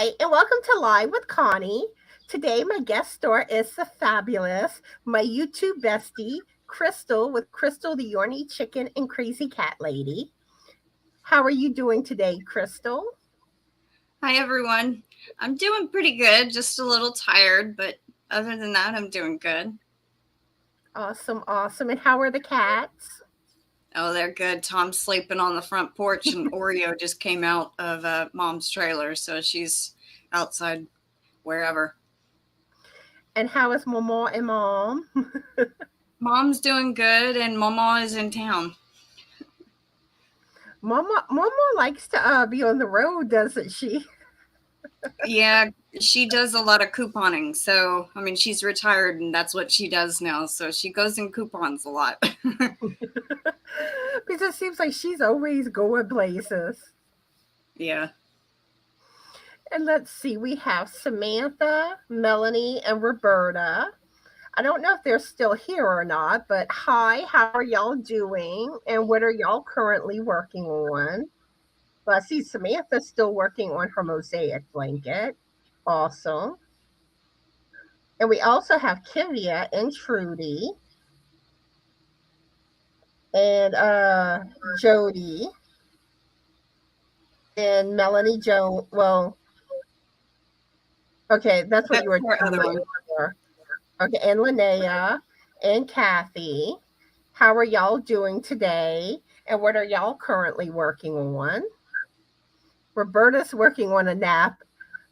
Hi, and welcome to Live with Connie. Today, my guest star is the fabulous, my YouTube bestie, Krystal with KrystalTheYarnyChicken&CrazyCatLady. How are you doing today, Krystal? Hi, everyone. I'm doing pretty good, just a little tired, but other than that, I'm doing good. Awesome, awesome. And how are the cats? Oh, they're good. Tom's sleeping on the front porch, and Oreo just came out of Mom's trailer, so she's outside wherever. And how is Mama and Mom? Mom's doing good, and Mama is in town. Mama likes to be on the road, doesn't she? Yeah, she does a lot of couponing. So, I mean, she's retired, and that's what she does now. So she goes in coupons a lot. Because it seems like she's always going places. Yeah. And let's see, we have Samantha, Melanie, and Roberta. I don't know if they're still here or not, but hi, how are y'all doing? And what are y'all currently working on? Well, I see Samantha's still working on her mosaic blanket. Awesome. And we also have Kivia and Trudy and Jody and Melanie Joan. Well, okay, that's what That's you were her telling other me one. earlier. Okay, and Linnea and Kathy. How are y'all doing today? And what are y'all currently working on? Roberta's working on a nap.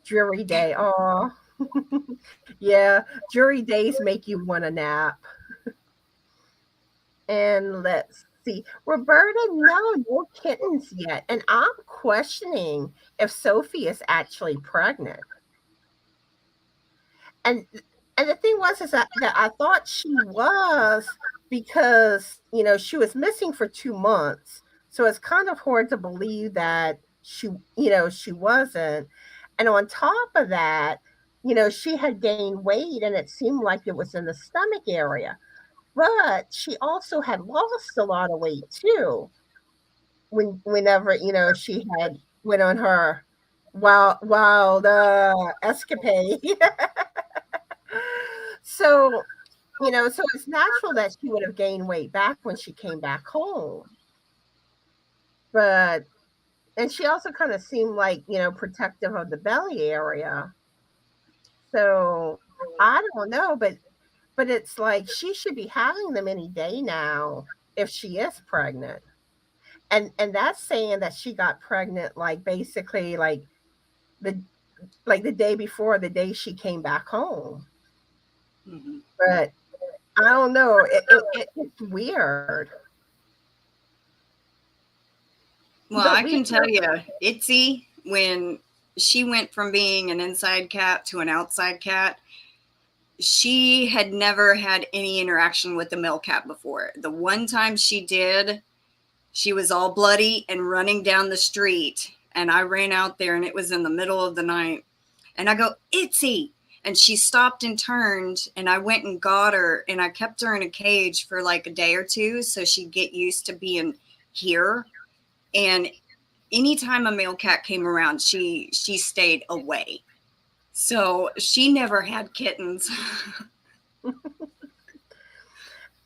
Jury day. Oh, yeah. Jury days make you want a nap. And let's see. Roberta, no kittens yet. And I'm questioning if Sophie is actually pregnant. And and the thing was is that I thought she was because she was missing for 2 months. So it's kind of hard to believe that she wasn't. And on top of that, she had gained weight and it seemed like it was in the stomach area. But she also had lost a lot of weight too. Whenever, she had went on her wild escapade. So, so it's natural that she would have gained weight back when she came back home. But and she also kind of seemed like, protective of the belly area. So I don't know, but it's like she should be having them any day now if she is pregnant. And that's saying that she got pregnant like basically the the day before the day she came back home. Hmm. But I don't know. It's weird. Well, But I we can tell you, Itzy, when she went from being an inside cat to an outside cat, she had never had any interaction with the male cat before. The one time she did, she was all bloody and running down the street. And I ran out there and it was in the middle of the night. And I go, Itzy. And she stopped and turned. And I went and got her. And I kept her in a cage for like a day or two so she'd get used to being here. And anytime a male cat came around, she stayed away. So she never had kittens. and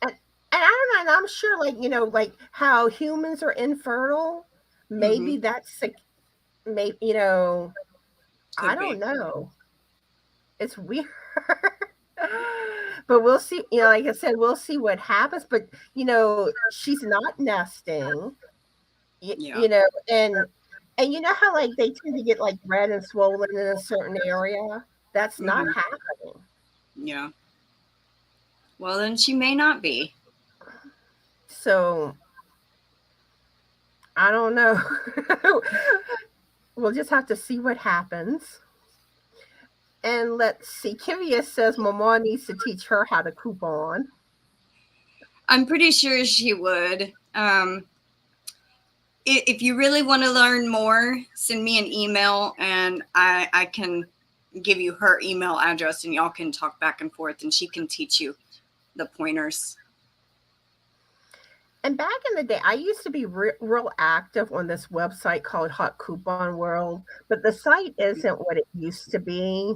I don't know, and I'm sure like how humans are infertile, Hmm. maybe that's maybe I Could don't be. know. It's weird. But we'll see, like I said, we'll see what happens. But she's not nesting, Yeah. and you know how like they tend to get like red and swollen in a certain area? That's not Hmm. happening. Yeah. Well, then she may not be. So I don't know. We'll just have to see what happens. And let's see. Kivia says Mama needs to teach her how to coupon. I'm pretty sure she would. If you really want to learn more, send me an email and I can give you her email address and y'all can talk back and forth and she can teach you the pointers. And back in the day, I used to be real active on this website called Hot Coupon World, but the site isn't what it used to be.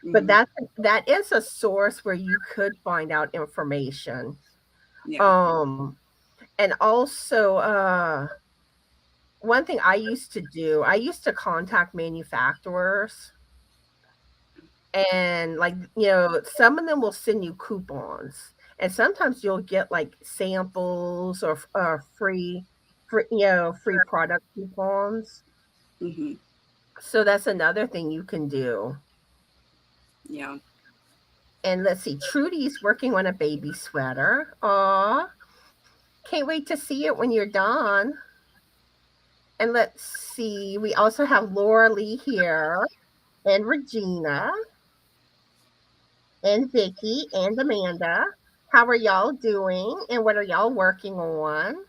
But Hmm. that is a source where you could find out information. Yeah. Um, and also, one thing I used to do, I used to contact manufacturers, and like, some of them will send you coupons, and sometimes you'll get like samples or free product coupons. Hmm. So that's another thing you can do. Yeah. And let's see, Trudy's working on a baby sweater. Aw, can't wait to see it when you're done. And let's see, we also have Laura Lee here, and Regina, and Vicky, and Amanda. How are y'all doing? And what are y'all working on?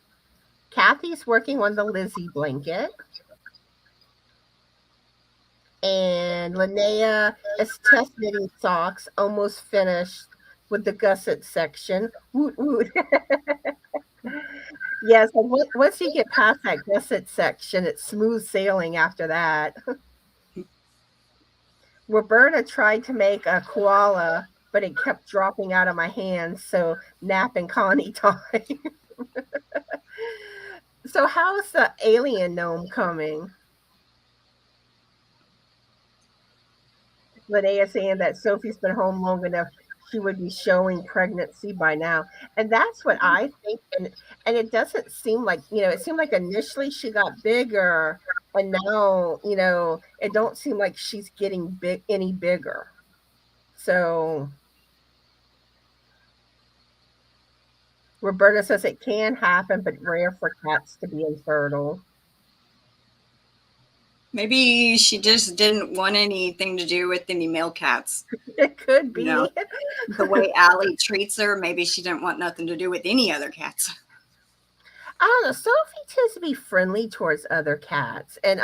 Kathy's working on the Lizzie blanket. And Linnea is test knitting socks, almost finished with the gusset section. Woot woot. Yes, and once you get past that gusset section, it's smooth sailing after that. Roberta tried to make a koala, but it kept dropping out of my hands, so nap and Connie time. So how's the alien gnome coming? Linnea saying that Sophie's been home long enough, she would be showing pregnancy by now. And that's what I think. And it doesn't seem like, it seemed like initially she got bigger, and now, it don't seem like she's getting any bigger. So Roberta says it can happen, but rare for cats to be infertile. Maybe she just didn't want anything to do with any male cats. It could You know, be. the way Allie treats her, maybe she didn't want nothing to do with any other cats. I don't know. Sophie tends to be friendly towards other cats, and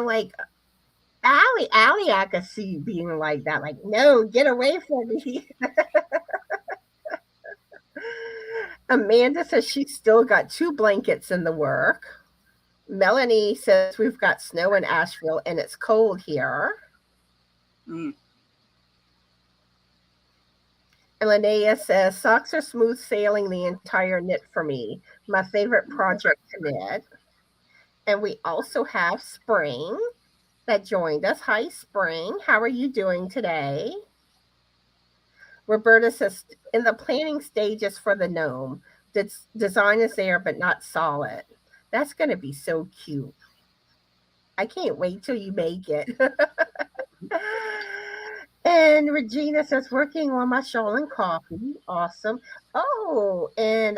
like Allie, I could see being like that. Like, no, get away from me. Amanda says she's still got 2 blankets in the work. Melanie says we've got snow in Asheville and it's cold here. Mm. And Linnea says socks are smooth sailing the entire knit for me. My favorite project to knit. And we also have Spring that joined us. Hi, Spring. How are you doing today? Roberta says in the planning stages for the gnome, the design is there but not solid. That's going to be so cute. I can't wait till you make it. And Regina says working on my shawl and coffee. Awesome. Oh, and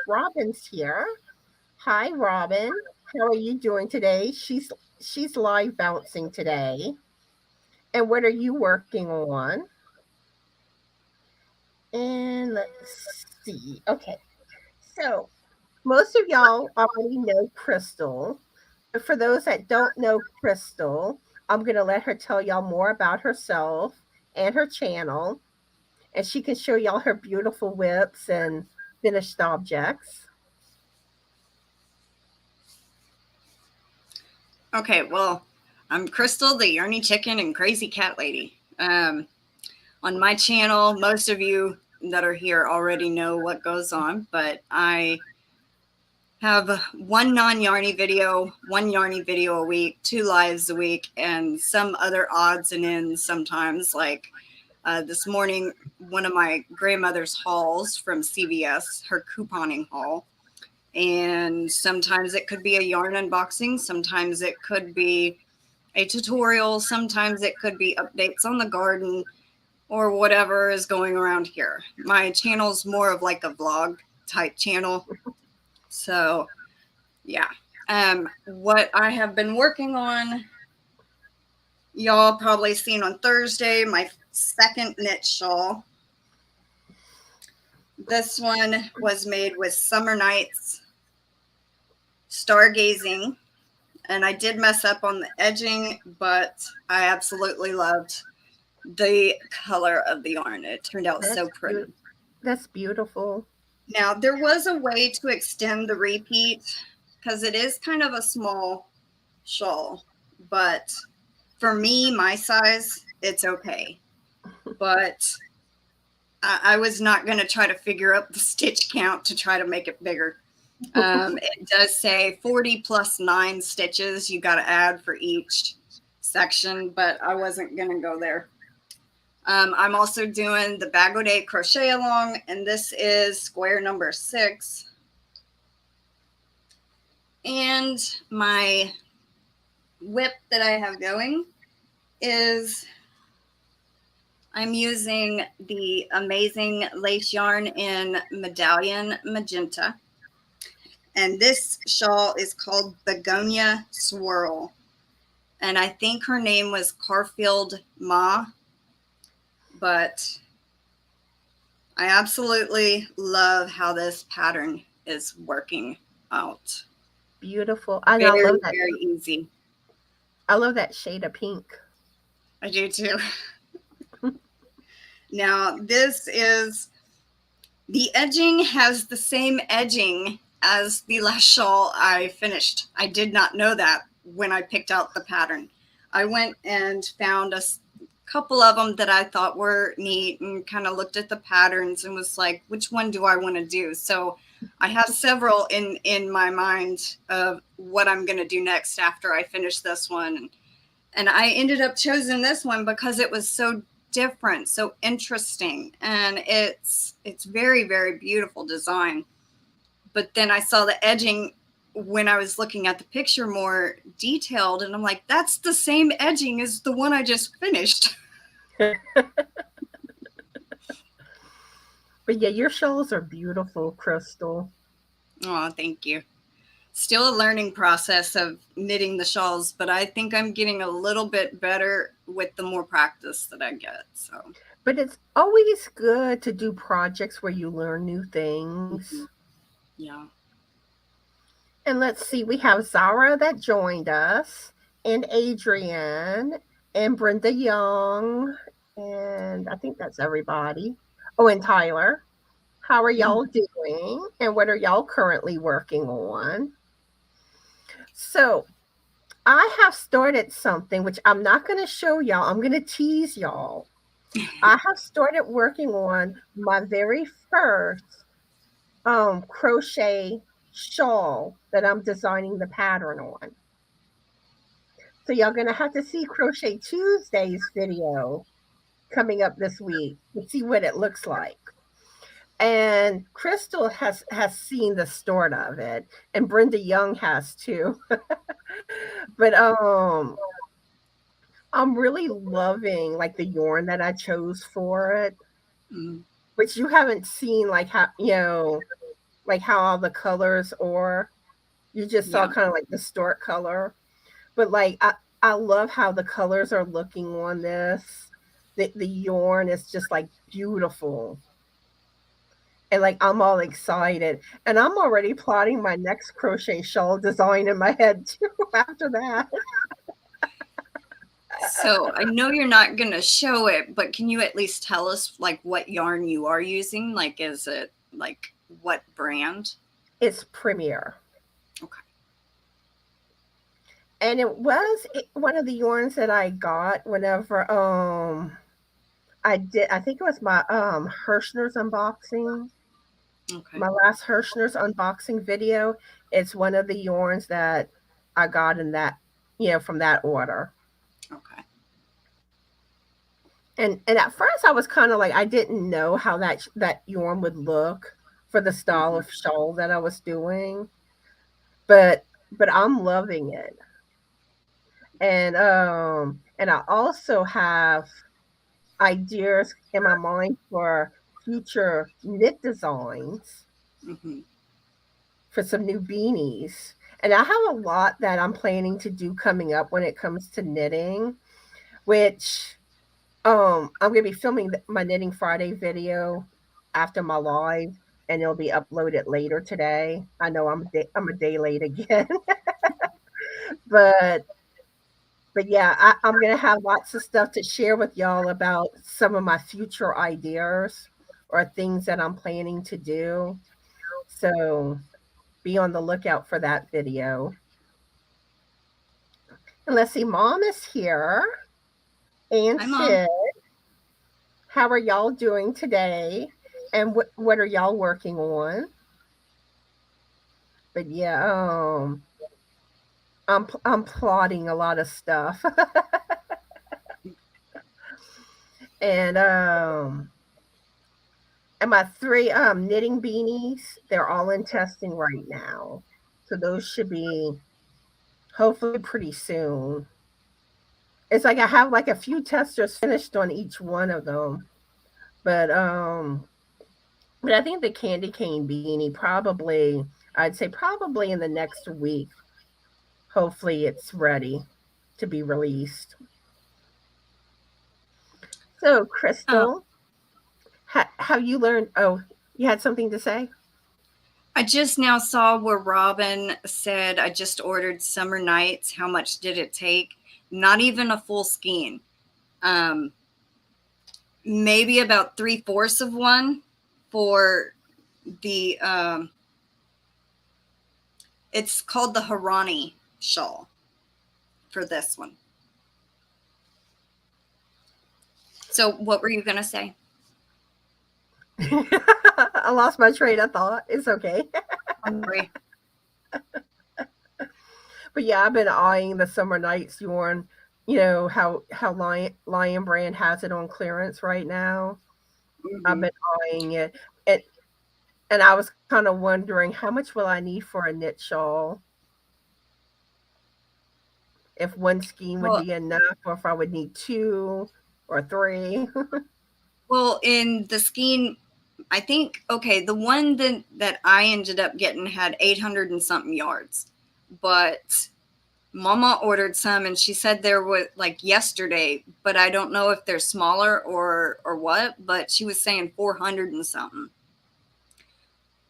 Robin's here. Hi, Robin. How are you doing today? She's live bouncing today. And what are you working on? And let's see. Okay. So most of y'all already know Krystal. But for those that don't know Krystal, I'm going to let her tell y'all more about herself and her channel. And she can show y'all her beautiful whips and finished objects. Okay, well, I'm Krystal, the Yarny Chicken and Crazy Cat Lady. On my channel, most of you that are here already know what goes on, but I have one non-yarny video, one yarny video a week, 2 lives a week, and some other odds and ends sometimes. Like this morning, one of my grandmother's hauls from CVS, her couponing haul. And sometimes it could be a yarn unboxing. Sometimes it could be a tutorial. Sometimes it could be updates on the garden or whatever is going around here. My channel's more of like a vlog type channel. So yeah. What I have been working on, y'all probably seen on Thursday, my second knit shawl. This one was made with Summer Nights Stargazing, and I did mess up on the edging, but I absolutely loved the color of the yarn. It turned out so pretty. That's beautiful. Now, there was a way to extend the repeat because it is kind of a small shawl, but for me, my size, it's okay. But I was not going to try to figure out the stitch count to try to make it bigger. It does say 40 plus 9 stitches you got to add for each section, but I wasn't going to go there. I'm also doing the Bag-O-Day crochet along, and this is square number 6. And my whip that I have going is I'm using the Amazing Lace Yarn in Medallion Magenta. And this shawl is called Begonia Swirl. And I think her name was Carfield Ma. But I absolutely love how this pattern is working out. Beautiful. I love that. Very easy. I love that shade of pink. I do too. Now, this is, the edging has the same edging as the last shawl I finished. I did not know that when I picked out the pattern. I went and found a couple of them that I thought were neat and kind of looked at the patterns and was like, which one do I want to do? So I have several in my mind of what I'm going to do next after I finish this one. And I ended up choosing this one because it was so different, so interesting. And it's very, very beautiful design. But then I saw the edging when I was looking at the picture more detailed, and I'm like, that's the same edging as the one I just finished. But yeah, your shawls are beautiful, Krystal. Oh, thank you. Still a learning process of knitting the shawls, but I think I'm getting a little bit better with the more practice that I get. So, but it's always good to do projects where you learn new things. Mm-hmm. Yeah. And let's see, we have Zara that joined us, and Adrienne, and Brenda Young, and I think that's everybody. Oh, and Tyler. How are y'all doing? And what are y'all currently working on? So, I have started something which I'm not going to show y'all. I'm going to tease y'all. I have started working on my very first crochet shawl that I'm designing the pattern on. So y'all gonna have to see Crochet Tuesday's video coming up this week to see what it looks like. And Krystal has seen the start of it, and Brenda Young has too. But I'm really loving like the yarn that I chose for it, which you haven't seen, like how like how all the colors are. You just saw kind of like the start color, but like I love how the colors are looking on this. The yarn is just like beautiful. And like I'm all excited. And I'm already plotting my next crochet shawl design in my head too after that. So I know you're not going to show it, but can you at least tell us like what yarn you are using? Like, is it like what brand? It's Premier. Okay. And it was one of the yarns that I got whenever I think it was my Hirschner's unboxing. Okay. My last Hirschner's unboxing video. It's one of the yarns that I got in that, from that order. Okay. And at first I was kind of like, I didn't know how that yarn would look for the style of shawl that I was doing. But I'm loving it. And I also have ideas in my mind for future knit designs for some new beanies. And I have a lot that I'm planning to do coming up when it comes to knitting, which I'm going to be filming my Knitting Friday video after my live, and it'll be uploaded later today. I know I'm a day late again. But yeah, I'm going to have lots of stuff to share with y'all about some of my future ideas or things that I'm planning to do. So be on the lookout for that video. And let's see, Mom is here. And Hi, Mom. Sid, how are y'all doing today? And what are y'all working on? But yeah, I'm plotting a lot of stuff. and and my three knitting beanies, they're all in testing right now. So those should be hopefully pretty soon. It's like I have like a few testers finished on each one of them. But but I think the candy cane beanie probably, I'd say probably in the next week. Hopefully it's ready to be released. So, Oh, Krystal, have you learned? Oh, you had something to say? I just now saw where Robin said, I just ordered summer nights. How much did it take? Not even a full skein. Maybe about 3/4 of one for the, it's called the Harani shawl for this one. So what were you going to say? I lost my train of thought. It's okay. I'm sorry. But yeah, I've been eyeing the summer nights yarn. You know how Lion Brand has it on clearance right now. I've Mm-hmm. been eyeing it, and and I was kind of wondering how much will I need for a knit shawl? If one skein would Well, be enough, or if I would need two or three. well, in the skein, I think, okay, the one that I ended up getting had 800 and something yards, but Mama ordered some and she said there was like yesterday, but I don't know if they're smaller or what, but she was saying 400 and something.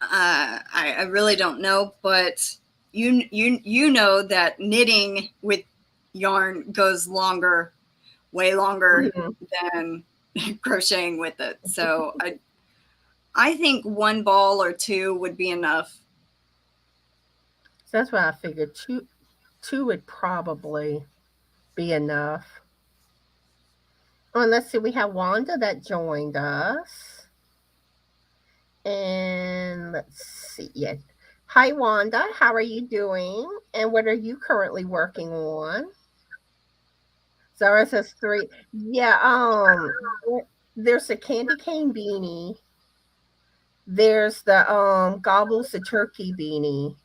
I really don't know, but you know that knitting with yarn goes longer, way longer Mhm. than crocheting with it. So I think one ball or two would be enough. So that's why I figured two would probably be enough. Oh, and let's see, we have Wanda that joined us. And let's see. Yeah. Hi Wanda, how are you doing? And what are you currently working on? Zara says three. Yeah, there's a candy cane beanie. There's the gobbles the turkey beanie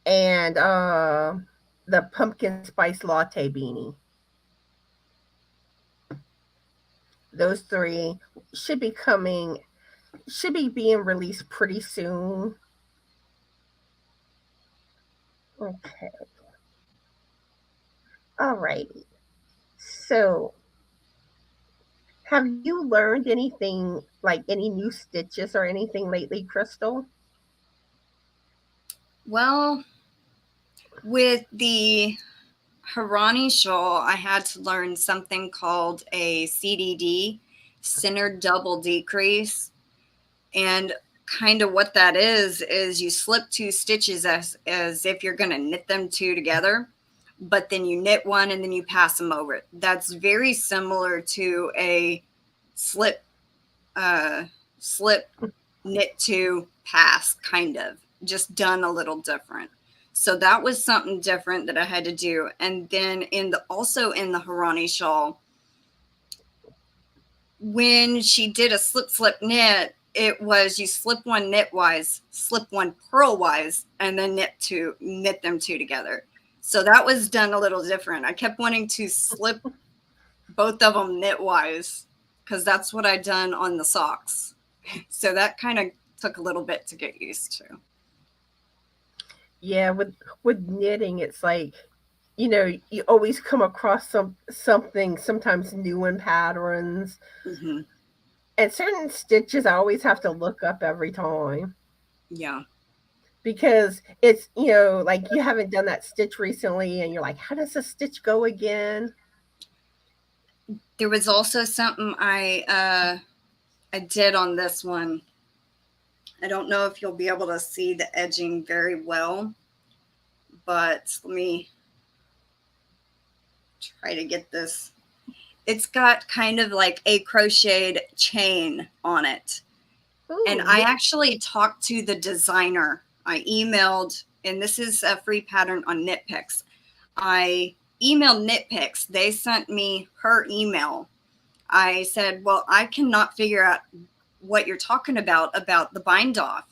and the pumpkin spice latte beanie. Those three should be coming, should be being released pretty soon. Okay. All righty. So, have you learned anything, like any new stitches or anything lately, Krystal? Well, with the Harani shawl, I had to learn something called a CDD, centered double decrease. And kind of what that is you slip two stitches as if you're going to knit them two together, but then you knit one and then you pass them over. That's very similar to a slip, slip, knit two, pass, kind of, just done a little different. So that was something different that I had to do. And then also in the Harani shawl, when she did a slip knit, it was you slip one knitwise, slip one purlwise, and then knit them two together. So that was done a little different. I kept wanting to slip both of them knitwise because that's what I done on the socks. So that kind of took a little bit to get used to. Yeah, with knitting, it's like, you always come across something sometimes new in patterns, Mm-hmm. and certain stitches I always have to look up every time Yeah. because it's, like you haven't done that stitch recently and you're like, how does a stitch go again? There was also something I did on this one. I don't know if you'll be able to see the edging very well, but let me try to get this. It's got kind of like a crocheted chain on it. Ooh, And I actually talked to the designer. I emailed, and this is a free pattern on Knitpicks. I emailed Knitpicks. They sent me her email. I said, well, I cannot figure out what you're talking about the bind off.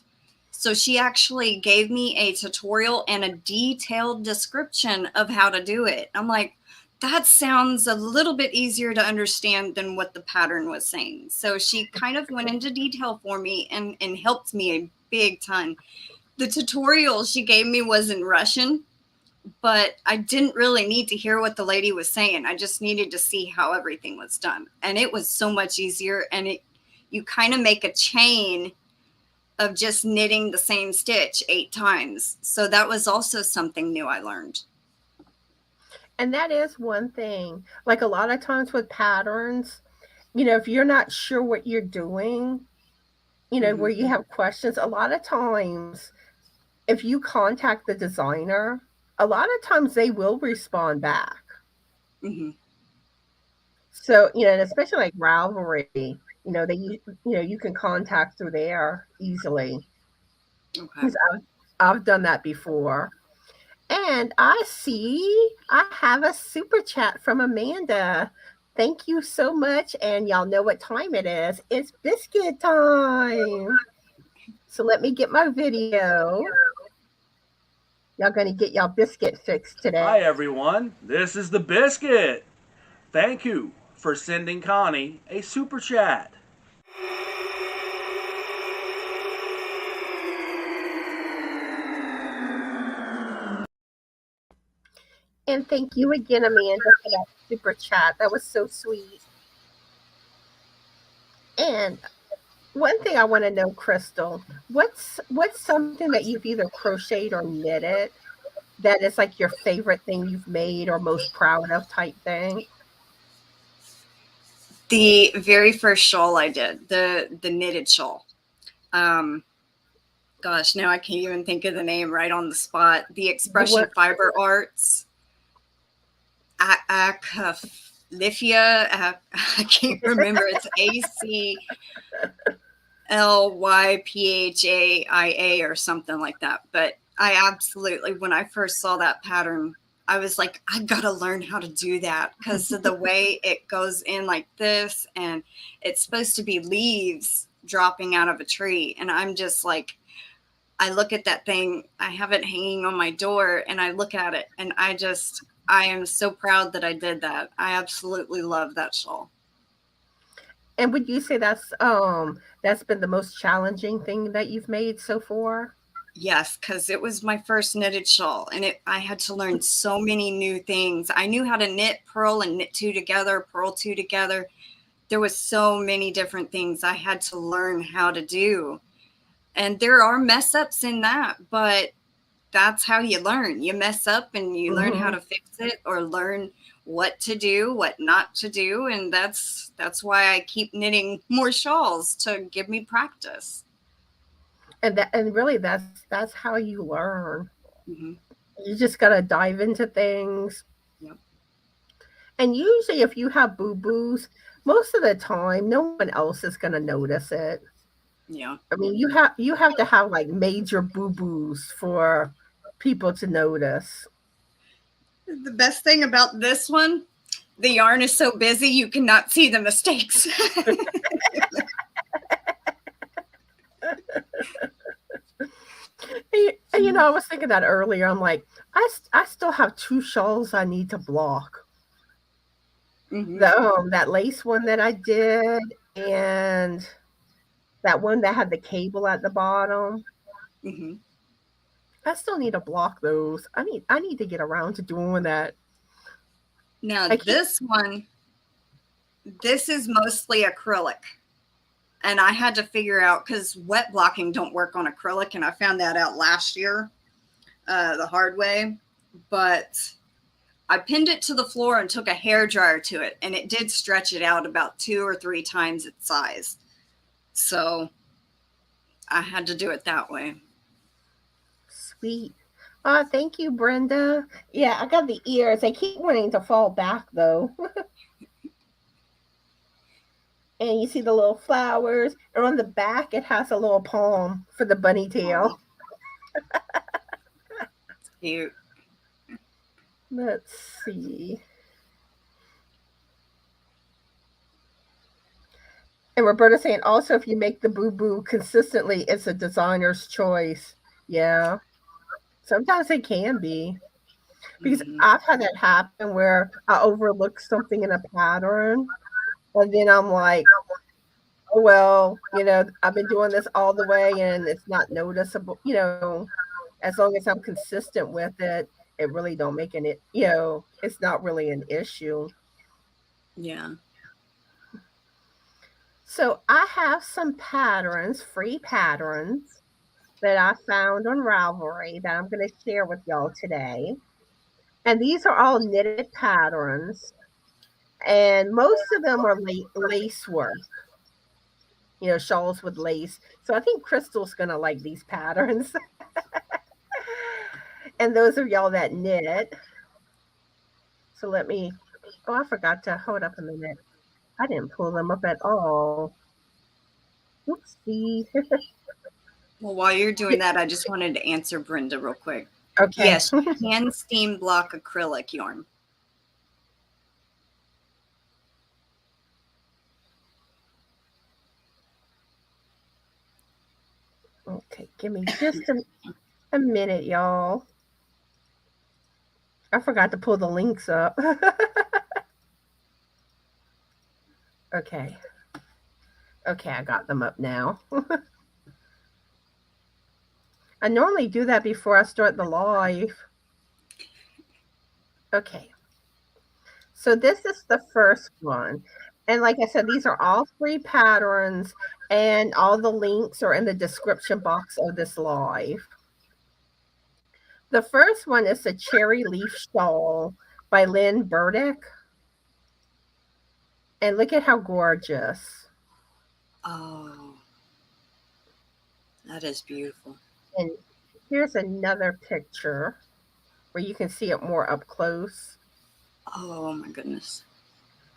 So she actually gave me a tutorial and a detailed description of how to do it. I'm like, that sounds a little bit easier to understand than what the pattern was saying. So she kind of went into detail for me and helped me a big ton. The tutorial she gave me was in Russian, but I didn't really need to hear what the lady was saying. I just needed to see how everything was done. And it was so much easier. And you kind of make a chain of just knitting the same stitch 8 times. So that was also something new I learned. and that is one thing. Like a lot of times with patterns, if you're not sure what you're doing, where you have questions, a lot of times, if you contact the designer, a lot of times they will respond back. Mm-hmm. So, and especially like Ravelry, you can contact through there easily. Okay. Because I've done that before. And I see I have a super chat from Amanda. Thank you so much. And y'all know what time it is. It's biscuit time. So let me get my video. Y'all gonna get y'all biscuit fixed today. Hi everyone, this is the Biscuit. Thank you for sending Connie a super chat. And thank you again, Amanda, for that super chat. That was so sweet. And one thing I want to know, Krystal, what's something that you've either crocheted or knitted that is like your favorite thing you've made or most proud of type thing? The very first shawl I did, the knitted shawl. Gosh, now I can't even think of the name right on the spot. The Expression Fiber Arts. Lifia, I can't remember. It's ACLYPHAIA or something like that. But I absolutely, when I first saw that pattern, I was like, I gotta learn how to do that because of the way it goes in like this, and it's supposed to be leaves dropping out of a tree. And I'm just like, I look at that thing, I have it hanging on my door, and I look at it, and I am so proud that I did that. I absolutely love that shawl. And would you say that's been the most challenging thing that you've made so far? Yes, because it was my first knitted shawl, and I had to learn so many new things. I knew how to knit, purl, and knit 2 together, purl 2 together. There was so many different things I had to learn how to do. And there are mess ups in that, but that's how you learn. You mess up and you learn how to fix it, or learn what to do, what not to do. And that's why I keep knitting more shawls, to give me practice. And really that's how you learn. Mm-hmm. You just got to dive into things. Yep. And usually if you have boo-boos, most of the time no one else is going to notice it. Yeah. I mean, you have to have like major boo-boos for people to notice. The best thing about this one, the yarn is so busy you cannot see the mistakes. And I was thinking that earlier. I'm like, I still have 2 shawls I need to block. Mm-hmm. That lace one that I did, and that one that had the cable at the bottom. Mm-hmm. I still need to block those. I need to get around to doing that. Now this one, this is mostly acrylic. And I had to figure out, because wet blocking don't work on acrylic, and I found that out last year the hard way. But I pinned it to the floor and took a hairdryer to it, and it did stretch it out about 2 or 3 times its size. So I had to do it that way. Sweet. Thank you, Brenda. Yeah, I got the ears. They keep wanting to fall back though. And you see the little flowers, and on the back it has a little palm for the bunny tail. Cute. Let's see. And Roberta saying also, if you make the boo boo consistently, it's a designer's choice. Yeah, sometimes it can be, because I've had that happen where I overlook something in a pattern, and then I'm like, oh well, I've been doing this all the way, and it's not noticeable. As long as I'm consistent with it, it really don't make an it's not really an issue. Yeah. So I have some patterns, free patterns that I found on Ravelry that I'm going to share with y'all today. And these are all knitted patterns, and most of them are lace work, shawls with lace. So I think Krystal's going to like these patterns. And those of y'all that knit. So I forgot to hold up a minute. I didn't pull them up at all. Oopsie. Well, while you're doing that, I just wanted to answer Brenda real quick. Okay. Yes, you can steam block acrylic yarn. Okay, give me just a minute, y'all. I forgot to pull the links up. Okay. Okay, I got them up now. I normally do that before I start the live. Okay. So this is the first one. And like I said, these are all free patterns, and all the links are in the description box of this live. The first one is the Cherry Leaf Shawl by Lynn Burdick. And look at how gorgeous. Oh, that is beautiful. And here's another picture where you can see it more up close. Oh my goodness.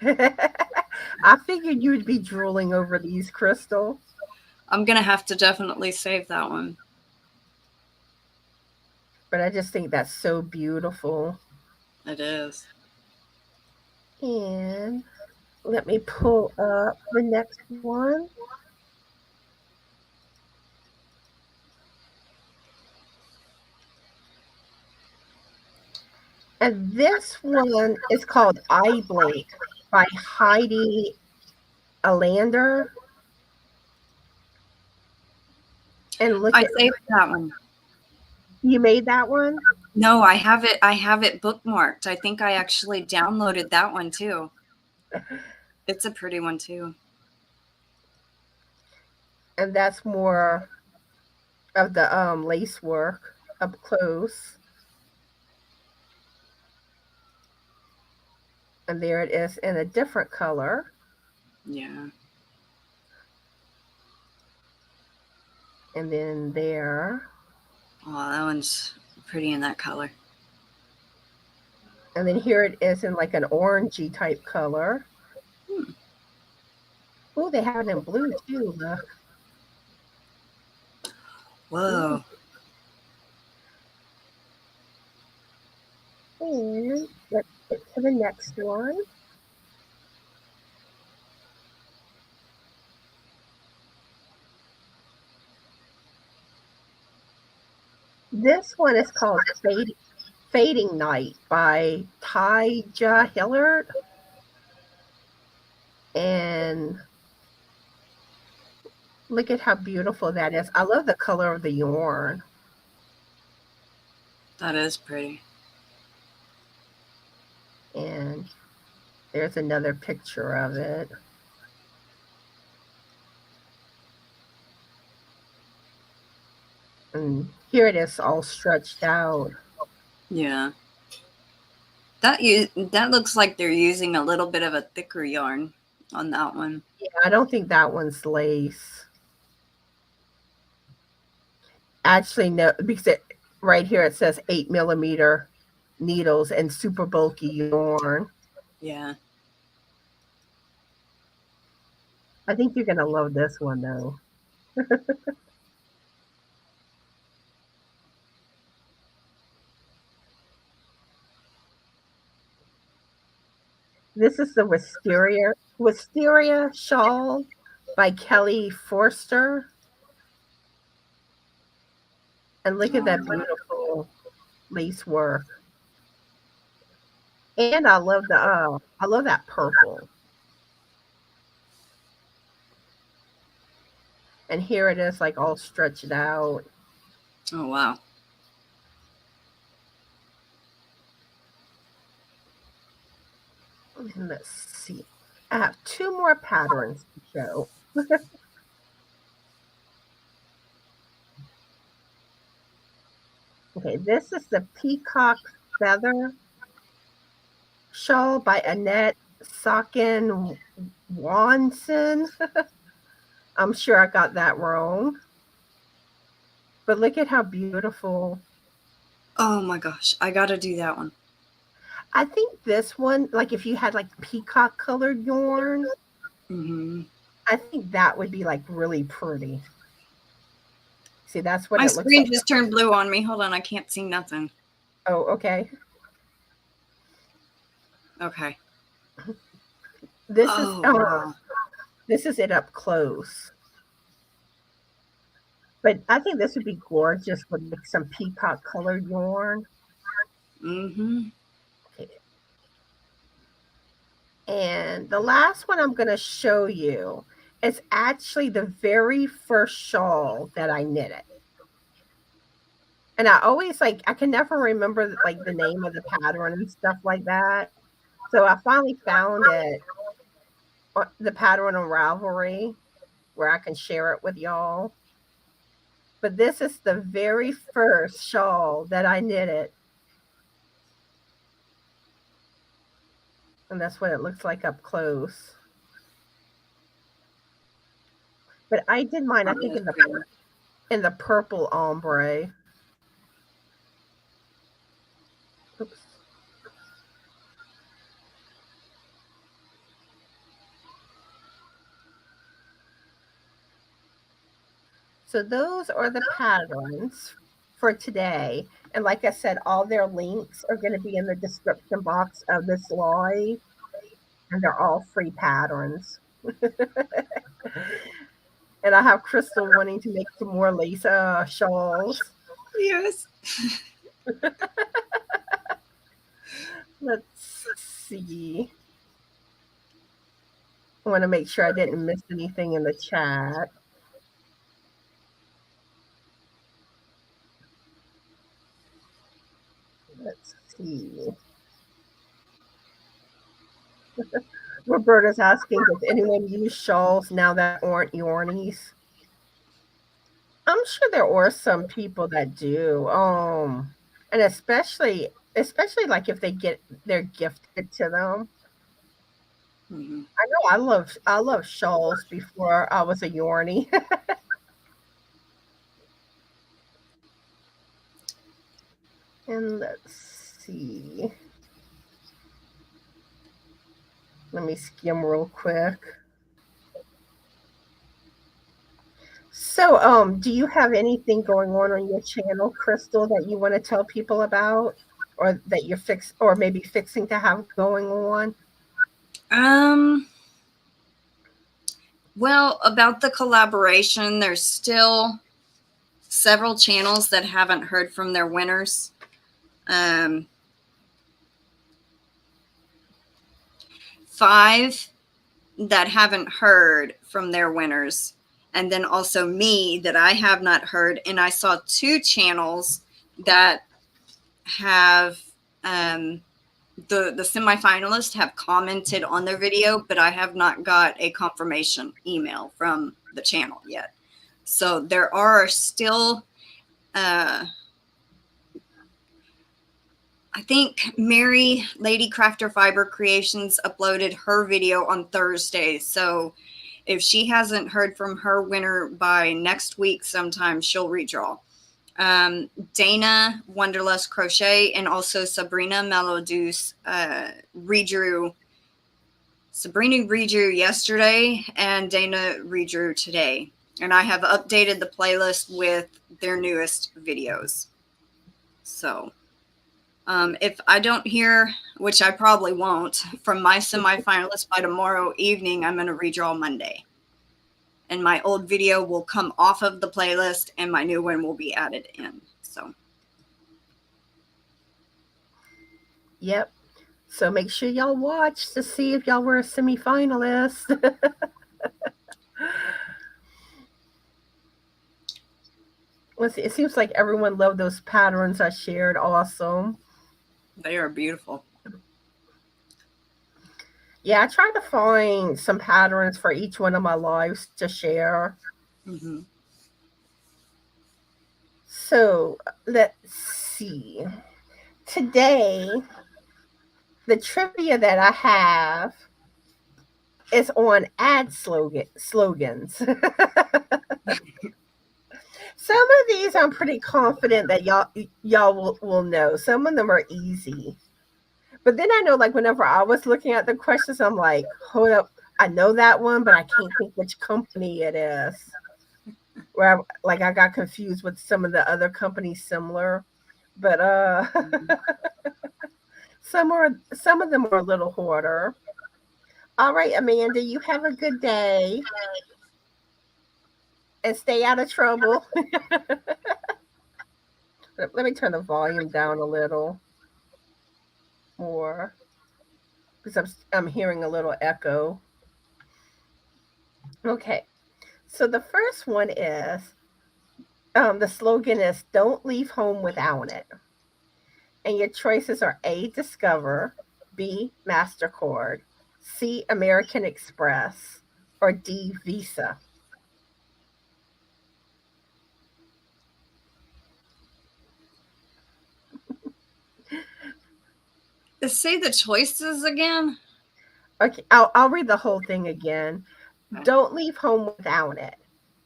I figured you would be drooling over these, Krystal. I'm going to have to definitely save that one. But I just think that's so beautiful. It is. And let me pull up the next one. And this one is called Eye Blink by Heidi Alander. And look, I saved that one. You made that one? No, I have it bookmarked. I think I actually downloaded that one too. It's a pretty one too. And that's more of the lace work up close. And there it is in a different color. Yeah. And then there. Oh, that one's pretty in that color. And then here it is in like an orangey type color. Oh, they have it in blue too, look. Whoa. And let's get to the next one. This one is called Fading Night by Tyja Hillard. And look at how beautiful that is. I love the color of the yarn. That is pretty. And there's another picture of it. And here it is all stretched out. Yeah. That looks like they're using a little bit of a thicker yarn on that one. Yeah, I don't think that one's lace. actually know because right here it says 8 millimeter needles and super bulky yarn. Yeah. I think you're gonna love this one though. This is the Wisteria Shawl by Kelly Forster. And look at that beautiful lace work. And I love that purple. And here it is like all stretched out. Oh, wow. And let's see. I have 2 more patterns to show. Okay, this is the Peacock Feather Shawl by Annette Socken Wanson. I'm sure I got that wrong. But look at how beautiful. Oh my gosh. I got to do that one. I think this one, like if you had like peacock colored yarn, I think that would be like really pretty. See, that's what my it looks like. My screen just turned blue on me. Hold on. I can't see nothing. Oh, okay. Okay. This wow. This is it up close. But I think this would be gorgeous with like some peacock colored yarn. Okay. And the last one I'm going to show you is actually the very first shawl that I knitted. And I always I can never remember like the name of the pattern and stuff like that. So I finally found it, the pattern on Ravelry, where I can share it with y'all. But this is the very first shawl that I knitted. And that's what it looks like up close. But I did mine, I think, in the purple ombre. Oops. So those are the patterns for today. And like I said, all their links are going to be in the description box of this live. And they're all free patterns. And I have Krystal wanting to make some more lace shawls. Yes. Let's see. I want to make sure I didn't miss anything in the chat. Let's see. Roberta's asking, does anyone use shawls now that aren't yarnies? I'm sure there are some people that do. And especially like if they're gifted to them. I know I love shawls before I was a yarnie. And let's see. Let me skim real quick. So, do you have anything going on your channel, Krystal, that you want to tell people about, or that you're or maybe fixing to have going on? Well, about the collaboration, there's still several channels that haven't heard from their winners. 5 that haven't heard from their winners. And then also me that I have not heard. And I saw 2 channels that have the semifinalists have commented on their video, but I have not got a confirmation email from the channel yet. So there are still, I think Mary Lady Crafter Fiber Creations uploaded her video on Thursday. So if she hasn't heard from her winner by next week sometime, she'll redraw. Dana Wonderlust Crochet and also Sabrina Melodeuce redrew. Sabrina redrew yesterday and Dana redrew today. And I have updated the playlist with their newest videos. So if I don't hear, which I probably won't, from my semifinalists by tomorrow evening, I'm going to redraw Monday. And my old video will come off of the playlist and my new one will be added in. So. Yep. So make sure y'all watch to see if y'all were a semifinalist. Let's see, it seems like everyone loved those patterns I shared. Awesome. They are beautiful. Yeah, I tried to find some patterns for each one of my lives to share. Mm-hmm. So let's see. Today, the trivia that I have is on ad slogans. Some of these I'm pretty confident that y'all will know. Some of them are easy. But then I know, like, whenever I was looking at the questions, I'm like, hold up, I know that one, but I can't think which company it is. Where I got confused with some of the other companies similar. But some of them are a little harder. All right, Amanda, you have a good day. And stay out of trouble. Let me turn the volume down a little more because I'm hearing a little echo. Okay, so the first one is the slogan is "Don't leave home without it," and your choices are A. Discover, B. Mastercard, C. American Express, or D. Visa. Say the choices again. Okay, I'll read the whole thing again. Okay. Don't leave home without it.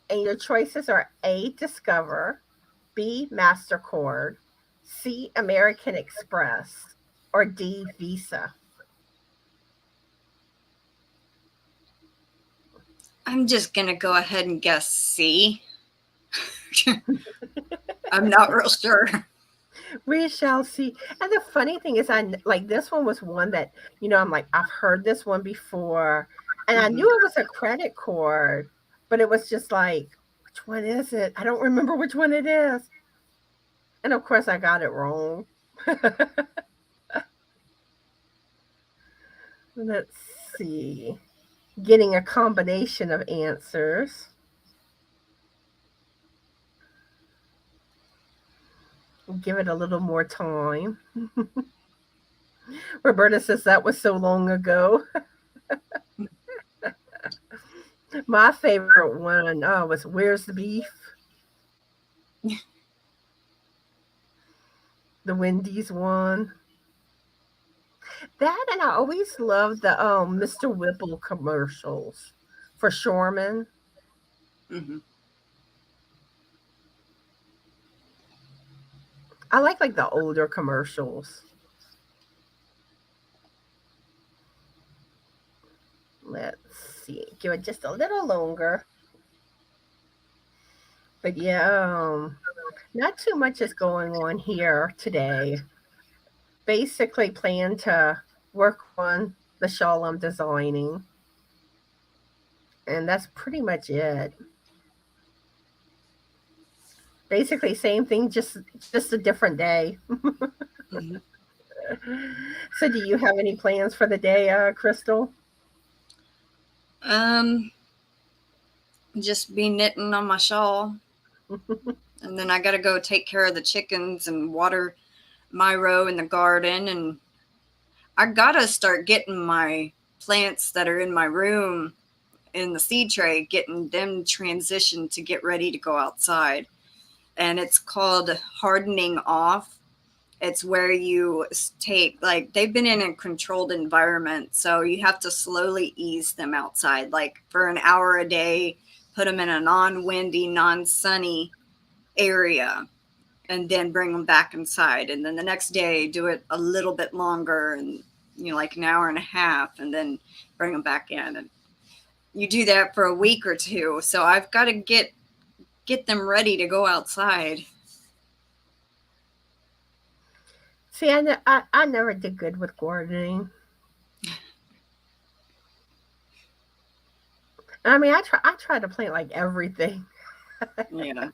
And your choices are A. Discover, B. Mastercard, C. American Express, or D. Visa. I'm just going to go ahead and guess C. I'm not real sure. We shall see. And the funny thing is, this one was one that, I'm like, I've heard this one before. And I knew it was a credit card, but it was just like, which one is it? I don't remember which one it is. And of course, I got it wrong. Let's see. Getting a combination of answers. Give it a little more time. Roberta says that was so long ago. My favorite one was Where's the Beef? The Wendy's one. That, and I always loved the Mr. Whipple commercials for Shoreman. Mm-hmm. I like the older commercials. Let's see. Give it just a little longer. But yeah, not too much is going on here today. Basically plan to work on the shawl I'm designing. And that's pretty much it. Basically same thing, just a different day. Mm-hmm. So do you have any plans for the day, Krystal? Just be knitting on my shawl. And then I got to go take care of the chickens and water my row in the garden. And I got to start getting my plants that are in my room in the seed tray, getting them transitioned to get ready to go outside. And it's called Hardening Off. It's where you take, they've been in a controlled environment, so you have to slowly ease them outside, for an hour a day, put them in a non-windy, non-sunny area, and then bring them back inside. And then the next day, do it a little bit longer and, like an hour and a half, and then bring them back in. And you do that for a week or two. So I've got to get them ready to go outside. See, I never did good with gardening. I mean, I try to plant like everything. Yeah.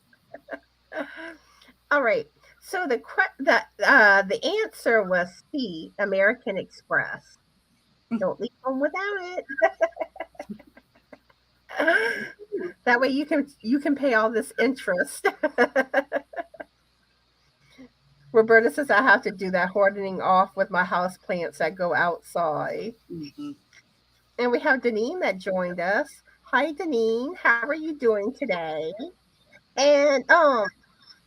All right. So the answer was C, American Express. Don't leave home without it. That way you can pay all this interest. Roberta says I have to do that hardening off with my house plants that go outside. Mm-hmm. And we have Deneen that joined us. Hi, Deneen. How are you doing today? And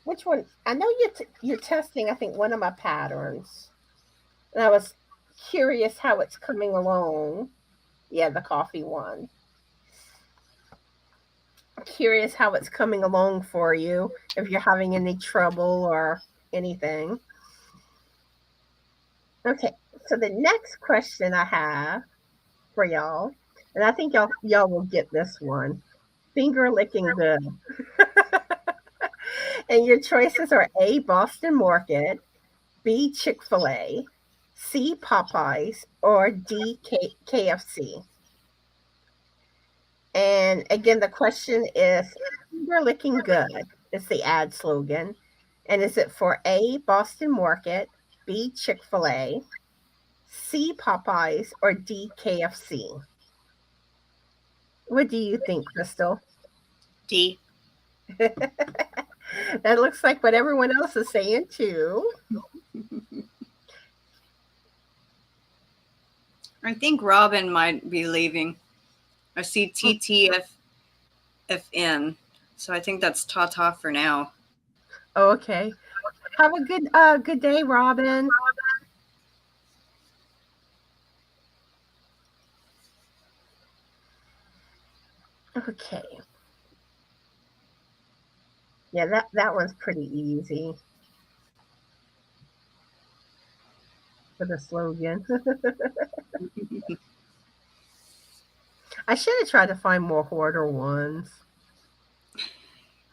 which one? I know you're testing, I think, one of my patterns. And I was curious how it's coming along. Yeah, the coffee one. Curious how it's coming along for you, if you're having any trouble or anything. Okay, so the next question I have for y'all, and I think y'all will get this one. Finger licking good. And your choices are A, Boston Market, B, Chick-fil-A, C, Popeyes, or D, KFC. And again, the question is, finger licking good is the ad slogan. And is it for A, Boston Market, B, Chick-fil-A, C, Popeyes, or D, KFC? What do you think, Krystal? D. That looks like what everyone else is saying too. I think Robin might be leaving. I see TTFN. So I think that's ta-ta for now. Oh, okay. Have a good day, Robin. Okay. Yeah, that one's pretty easy for the slogan. I should have tried to find more hoarder ones.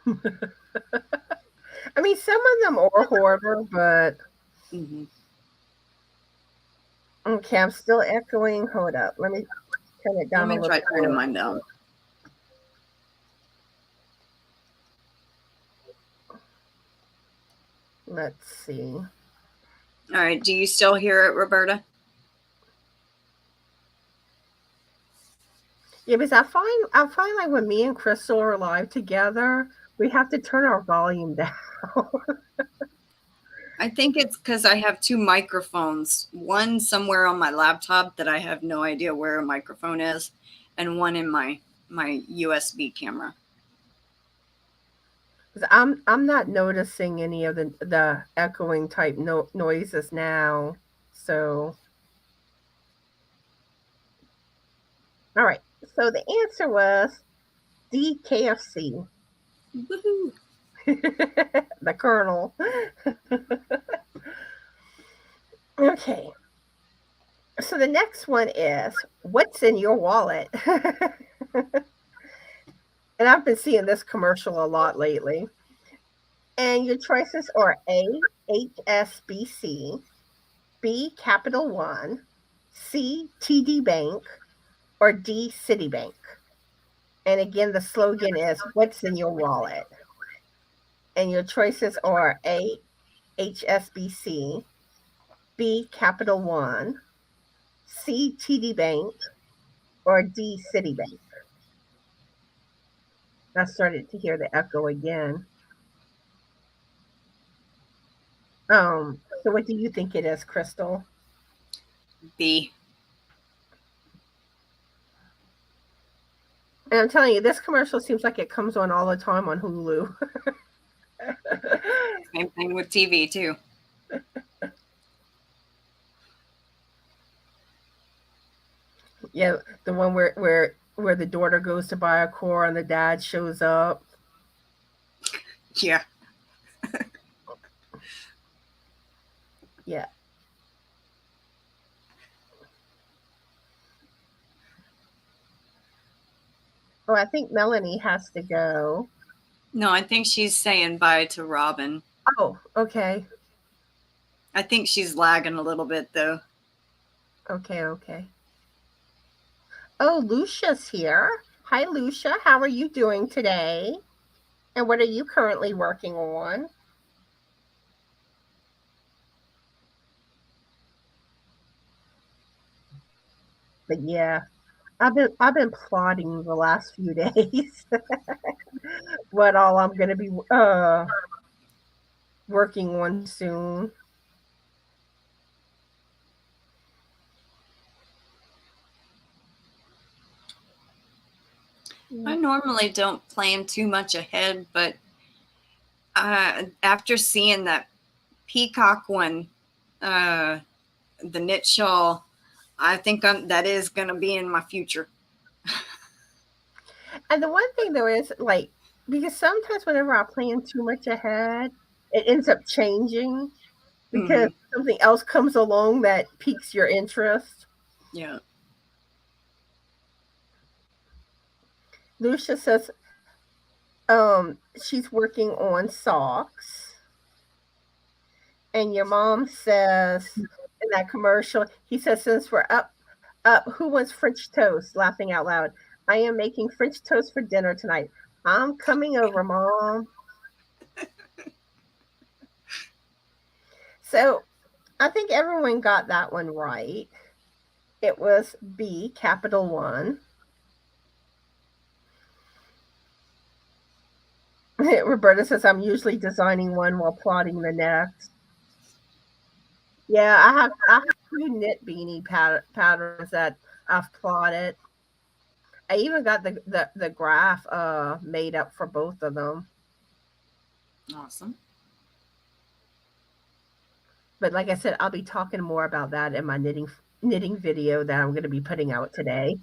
I mean, some of them are hoarder, but Mm-hmm. okay, I'm still echoing. Hold up. Let me turn it down a little bit. Let me try turning mine down. Let's see. All right. Do you still hear it, Roberta? Yeah, because I find like when me and Krystal are live together, we have to turn our volume down. I think it's because I have two microphones. One somewhere on my laptop that I have no idea where a microphone is, and one in my USB camera. I'm not noticing any of the echoing type noises now. So, all right. So the answer was D, KFC. Woohoo! The Colonel. Okay. So the next one is, what's in your wallet? And I've been seeing this commercial a lot lately. And your choices are A, HSBC, B, Capital One, C, TD Bank, or D, Citibank. And again, the slogan is, what's in your wallet? And your choices are A, HSBC, B, Capital One, C, TD Bank, or D, Citibank. I started to hear the echo again. So what do you think it is, Krystal? B. And I'm telling you, this commercial seems like it comes on all the time on Hulu. Same thing with TV too. Yeah, the one where the daughter goes to buy a car and the dad shows up. Yeah. Yeah. Oh, I think Melanie has to go. No, I think she's saying bye to Robin. Oh, okay. I think she's lagging a little bit, though. Okay. Oh, Lucia's here. Hi, Lucia. How are you doing today? And what are you currently working on? But yeah, I've been plotting the last few days what all I'm gonna be working on soon. I normally don't plan too much ahead, but after seeing that peacock one, the knit shawl, I think that is going to be in my future. And the one thing though is like, because sometimes whenever I plan too much ahead, it ends up changing because something else comes along that piques your interest. Yeah. Lucia says she's working on socks. And your mom says in that commercial, he says, since we're up, who wants French toast? Laughing out loud. I am making French toast for dinner tonight. I'm coming over, Mom. So I think everyone got that one right. It was B, capital one. Roberta says, I'm usually designing one while plotting the next. Yeah, I have two knit beanie patterns that I've plotted. I even got the graph made up for both of them. Awesome. But like I said, I'll be talking more about that in my knitting video that I'm going to be putting out today.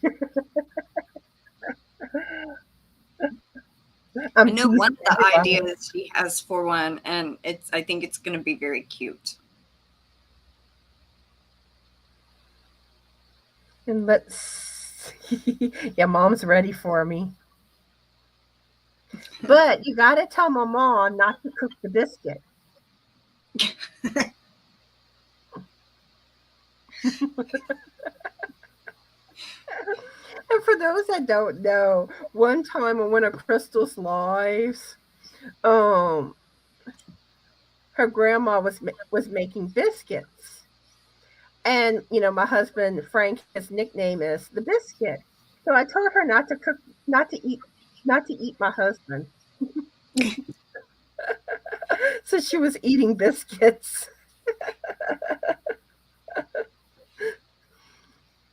I know one of the ideas she has for one, and I think it's going to be very cute. And let's see. Yeah, Mom's ready for me. But you got to tell my mom not to cook the biscuit. And for those that don't know, one time on one of Krystal's lives, her grandma was making biscuits, and my husband Frank, his nickname is the biscuit. So I told her not to cook, not to eat my husband. So she was eating biscuits.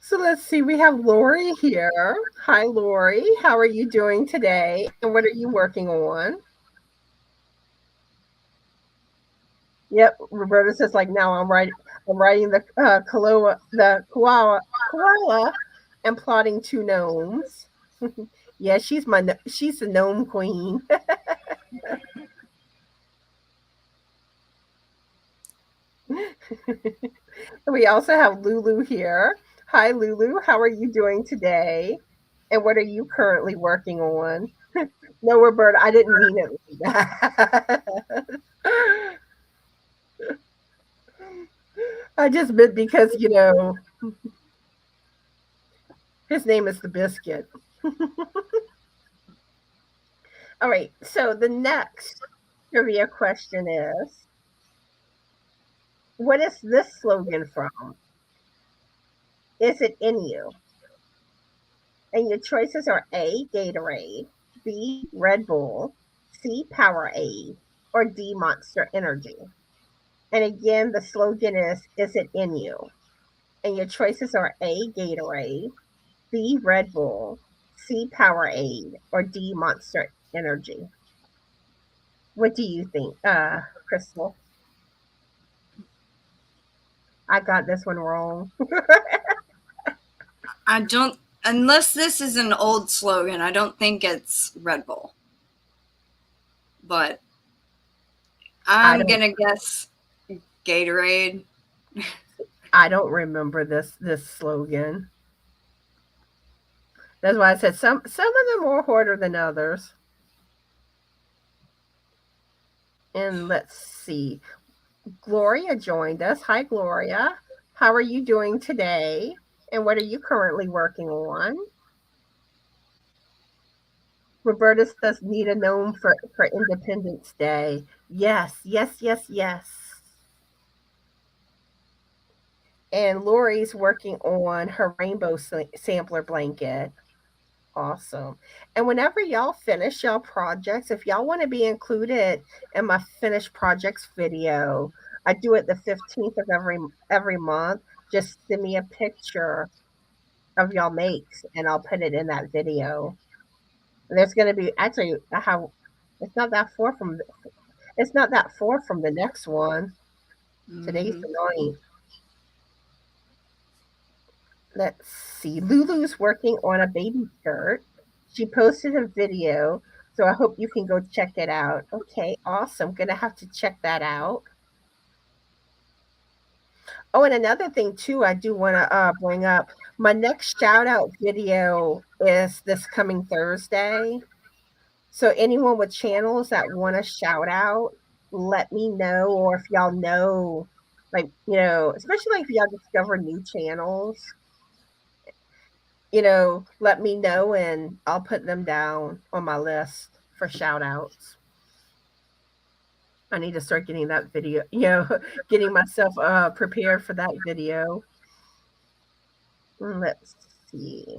So let's see, we have Lori here. Hi, Lori. How are you doing today? And what are you working on? Yep, Roberta says like now I'm writing the koala and plotting two gnomes. Yeah, she's the gnome queen. We also have Lulu here. Hi, Lulu. How are you doing today? And what are you currently working on? No, Roberta, I didn't mean it like that. I just meant because, his name is the biscuit. All right, so the next trivia question is, what is this slogan from? Is it in you? And your choices are A, Gatorade, B, Red Bull, C, Powerade, or D, Monster Energy. And again, the slogan is it in you? And your choices are A, Gatorade, B, Red Bull, C, Powerade, or D, Monster Energy. What do you think, Krystal? I got this one wrong. I don't, unless this is an old slogan, I don't think it's Red Bull. But I'm going to guess Gatorade. I don't remember this slogan. That's why I said some of them more harder than others. And let's see. Gloria joined us. Hi, Gloria. How are you doing today? And what are you currently working on? Roberta says need a gnome for Independence Day. Yes, yes, yes, yes. And Lori's working on her rainbow sampler blanket. Awesome. And whenever y'all finish y'all projects, if y'all want to be included in my finished projects video, I do it the 15th of every month. Just send me a picture of y'all makes and I'll put it in that video. And there's going to be actually how it's not that far from it's not that far from the next one. Today's Mm-hmm. the 9th. Let's see. Lulu's working on a baby skirt. She posted a video, so I hope you can go check it out. Okay, awesome. Gonna have to check that out. Oh, and another thing too, I do want to bring up. My next shout out video is this coming Thursday. So anyone with channels that want to shout out, let me know. Or if y'all know, like especially like if y'all discover new channels, let me know and I'll put them down on my list for shout outs. I need to start getting that video, getting myself prepared for that video. Let's see.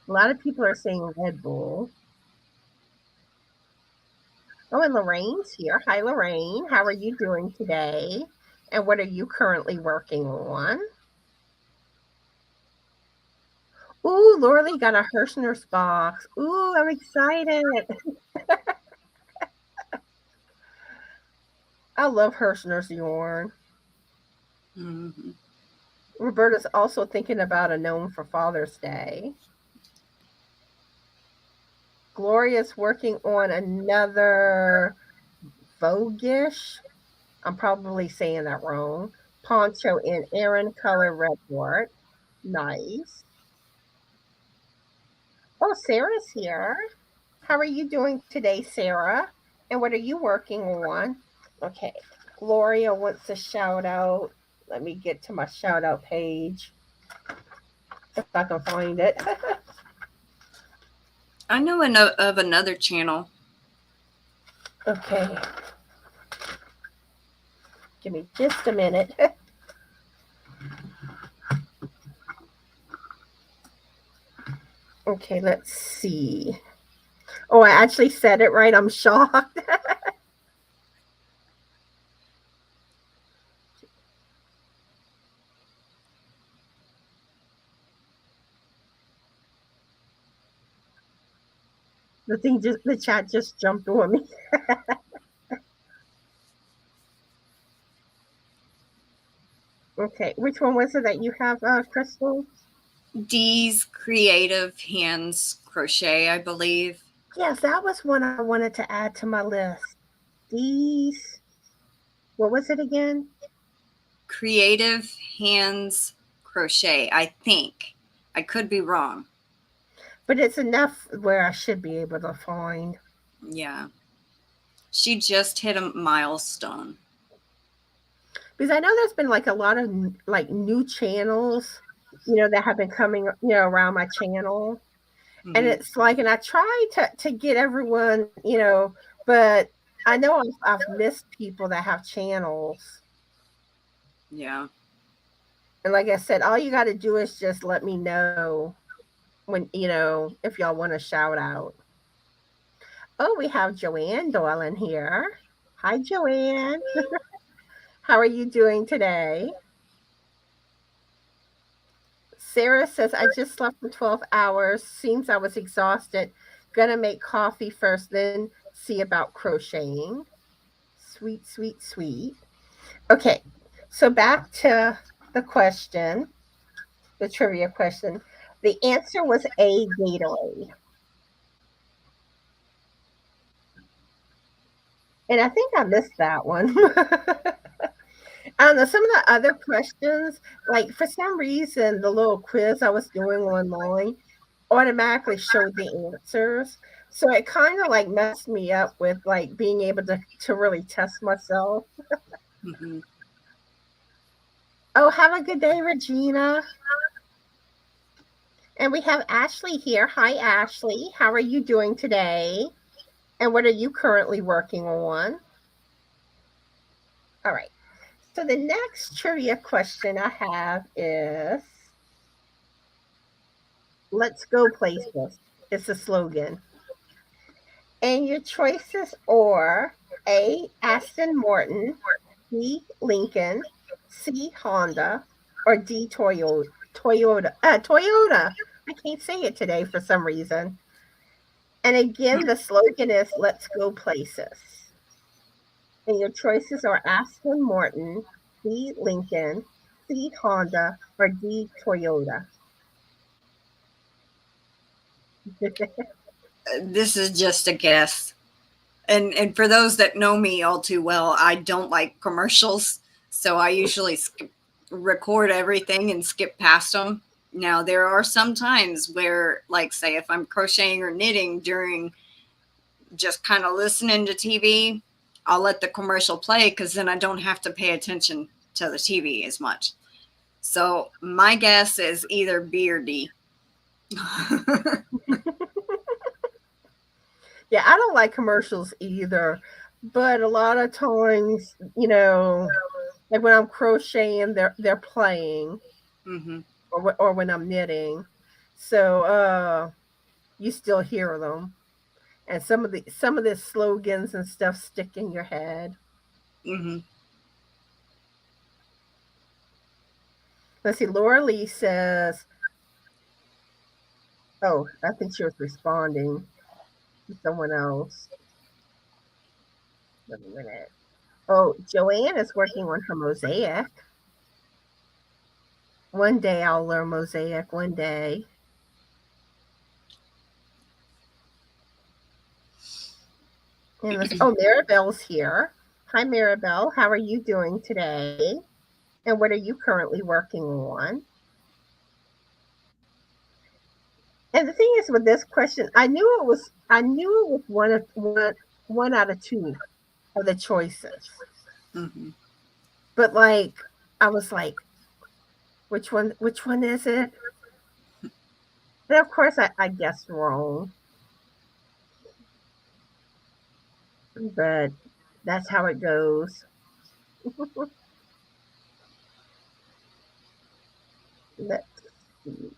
A lot of people are saying Red Bull. Oh, and Lorraine's here. Hi, Lorraine. How are you doing today? And what are you currently working on? Ooh, Lorley got a Hirschner's box. Ooh, I'm excited. I love Hirschner's yarn. Mm-hmm. Roberta's also thinking about a gnome for Father's Day. Gloria's working on another Voguish. I'm probably saying that wrong. Poncho in Aaron color red wart. Nice. Oh, Sarah's here. How are you doing today, Sarah? And what are you working on? Okay. Gloria wants a shout out. Let me get to my shout out page if I can find it. I know of another channel. Okay. Give me just a minute. Okay, let's see. Oh, I actually said it right. I'm shocked. The chat just jumped on me. Okay, which one was it that you have, Crystal? Dee's Creative Hands Crochet, I believe. Yes, that was one I wanted to add to my list. These, what was it again? Creative Hands Crochet, I think. I could be wrong. But it's enough where I should be able to find. Yeah. She just hit a milestone. Because I know there's been like a lot of like new channels, that have been coming, around my channel. Mm-hmm. And it's like, and I try to get everyone, but I know I've missed people that have channels. Yeah. And like I said, all you got to do is just let me know when, if y'all want to shout out. Oh, we have Joanne Doyle in here. Hi, Joanne. How are you doing today? Sarah says, I just slept for 12 hours. Seems I was exhausted. Gonna make coffee first, then see about crocheting. Sweet, sweet, sweet. Okay, so back to the question, the trivia question. The answer was A, Gatorade. And I think I missed that one. I don't know. Some of the other questions, like for some reason, the little quiz I was doing online automatically showed the answers. So it kind of like messed me up with like being able to really test myself. Mhm. Oh, have a good day, Regina. And we have Ashley here. Hi, Ashley. How are you doing today? And what are you currently working on? All right. So the next trivia question I have is let's go places. It's a slogan. And your choices are A. Aston Martin, B. Lincoln, C. Honda, or D. Toyota. Toyota. I can't say it today for some reason. And again, the slogan is Let's Go Places. And your choices are Aston Martin, B. Lincoln, C. Honda, or D. Toyota. This is just a guess. And for those that know me all too well, I don't like commercials, so I usually record everything and skip past them. Now there are some times where, like, say if I'm crocheting or knitting during just kind of listening to TV, I'll let the commercial play because then I don't have to pay attention to the TV as much. So my guess is either B or D. Yeah, I don't like commercials either. But a lot of times, like when I'm crocheting, they're playing, Mm-hmm. or when I'm knitting. So you still hear them. And some of the slogans and stuff stick in your head. Mm-hmm. Let's see, Laura Lee says, oh, I think she was responding to someone else. Wait a minute. Oh, Joanne is working on her mosaic. One day I'll learn mosaic, one day. And Maribel's here. Hi, Maribel. How are you doing today? And what are you currently working on? And the thing is with this question, I knew it was one out of two of the choices. Mm-hmm. But like I was like, which one is it? And of course I guessed wrong. But that's how it goes. Let's see.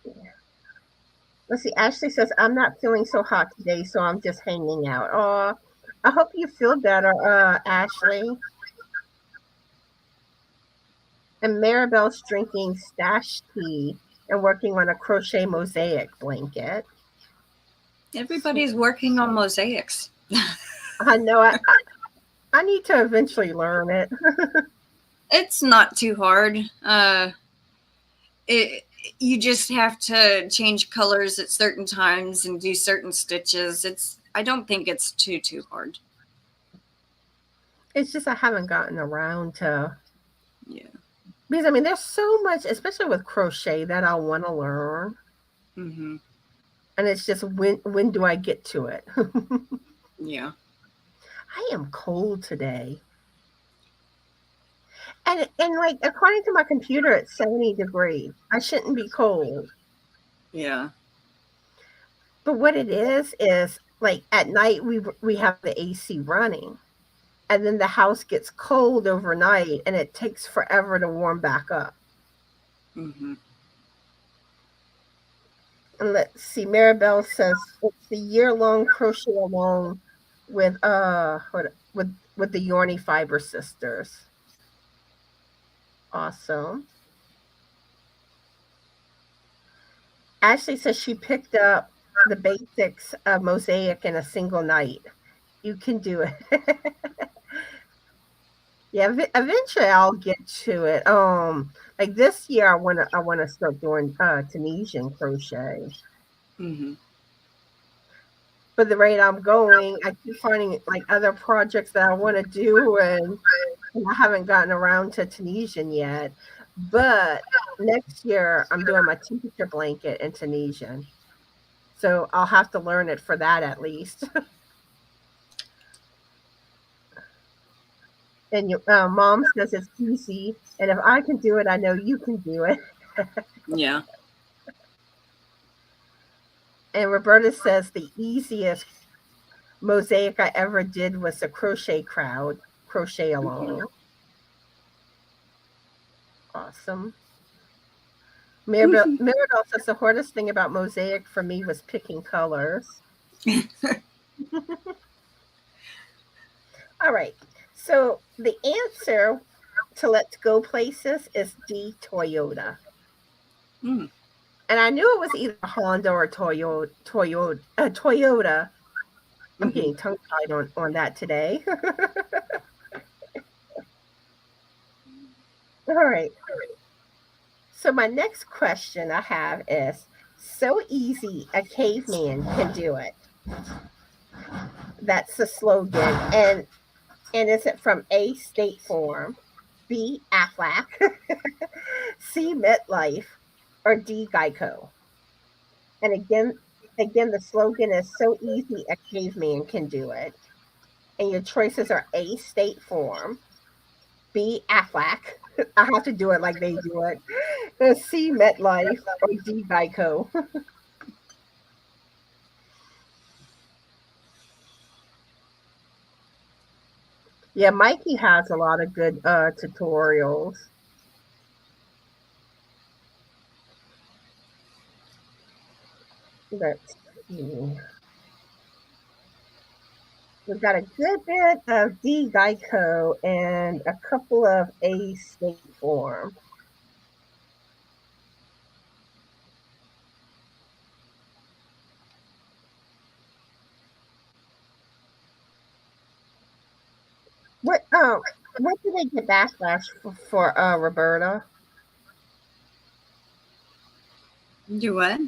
Let's see. Ashley says, I'm not feeling so hot today, so I'm just hanging out. Oh, I hope you feel better, Ashley. And Maribel's drinking stash tea and working on a crochet mosaic blanket. Everybody's working on mosaics. I know I need to eventually learn it. It's not too hard. It You just have to change colors at certain times and do certain stitches. I don't think it's too hard. It's just I haven't gotten around to, Yeah. because I mean there's so much, especially with crochet, that I want to learn. Mm-hmm. And it's just when do I get to it? Yeah. I am cold today. And like according to my computer it's 70 degrees. I shouldn't be cold. Yeah. But what it is like at night we have the AC running. And then the house gets cold overnight and it takes forever to warm back up. Mm-hmm. And let's see, Maribel says it's the year-long crochet along with the Yarny Fiber sisters. Awesome. Ashley says she picked up the basics of mosaic in a single night. You can do it. Yeah, eventually I'll get to it. Like this year I wanna start doing Tunisian crochet. Mm-hmm. but the rate I'm going, I keep finding like other projects that I want to do, and I haven't gotten around to Tunisian yet. But next year, I'm doing my temperature blanket in Tunisian, so I'll have to learn it for that at least. And your mom says it's easy, and if I can do it, I know you can do it. Yeah. And Roberta says the easiest mosaic I ever did was the crochet crowd, crochet along. Awesome. Mirabelle says the hardest thing about mosaic for me was picking colors. All right. So the answer to let's go places is D, Toyota. Mm. And I knew it was either Honda or Toyota. I'm getting tongue tied on that today. All right. So my next question I have is so easy a caveman can do it. That's the slogan. And is it from A, State Farm, B, Aflac, C, MetLife, or D, Geico? And again, the slogan is so easy a caveman can do it. And your choices are A, State Farm, B, Aflac. I have to do it like they do it. C, MetLife, or D, Geico. Yeah, Mikey has a lot of good tutorials. Let's see. We've got a good bit of D Geico and a couple of A State Farm. What did they get backlash for Roberta? Do what?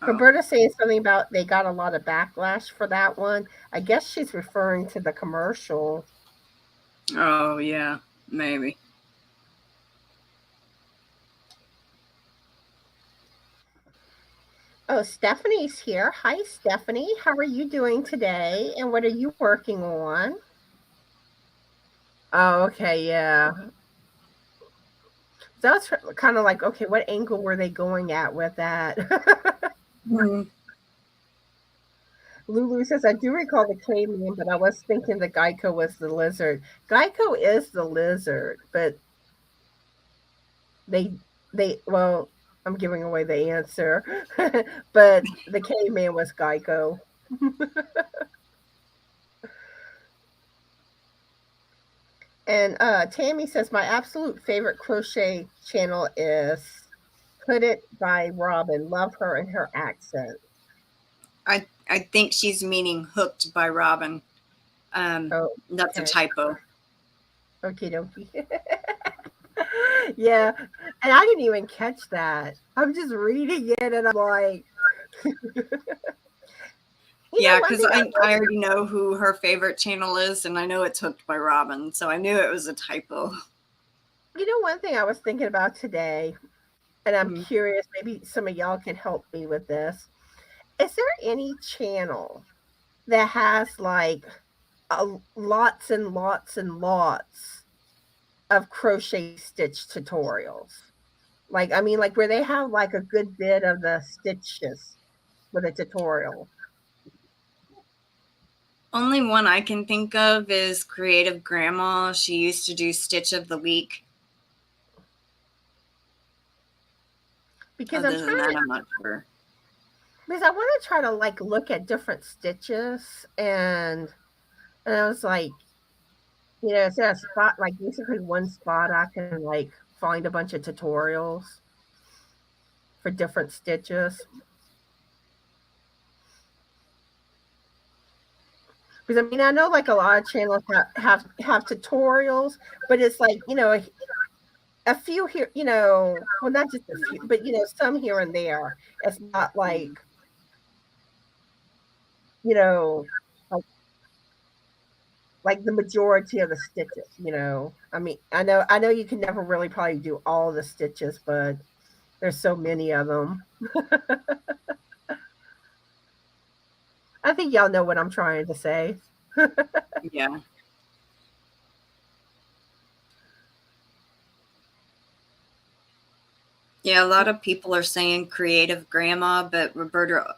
Roberta saying something about they got a lot of backlash for that one. I guess she's referring to the commercial. Oh, yeah, maybe. Oh, Stephanie's here. Hi, Stephanie. How are you doing today? And what are you working on? Oh, okay, yeah. That's kind of like, okay, what angle were they going at with that? Lulu says, I do recall the caveman, but I was thinking the Geico was the lizard. Geico is the lizard, but well, I'm giving away the answer, but the caveman was Geico. And Tammy says, my absolute favorite crochet channel is Put It by Robin. Love her and her accent. I think she's meaning Hooked by Robin. That's a typo. Okie dokie. Yeah, and I didn't even catch that. I'm just reading it and I'm like, yeah, because I already know who her favorite channel is, and I know it's Hooked by Robin, so I knew it was a typo. You know, one thing I was thinking about today, and I'm curious, maybe some of y'all can help me with this. Is there any channel that has like lots and lots and lots of crochet stitch tutorials? Like, I mean, like where they have like a good bit of the stitches with a tutorial. Only one I can think of is Creative Grandma. She used to do Stitch of the Week. Because I'm not sure. Because I want to try to like look at different stitches, and I was like, you know, is there a spot, like basically one spot I can like find a bunch of tutorials for different stitches? Because I mean, I know like a lot of channels have tutorials, but it's like, you know, a few here, you know, well, not just a few, but you know, some here and there. It's not like, you know, like the majority of the stitches, you know. I mean, I know you can never really probably do all the stitches, but there's so many of them. I think y'all know what I'm trying to say. Yeah. Yeah, a lot of people are saying creative grandma, but Roberta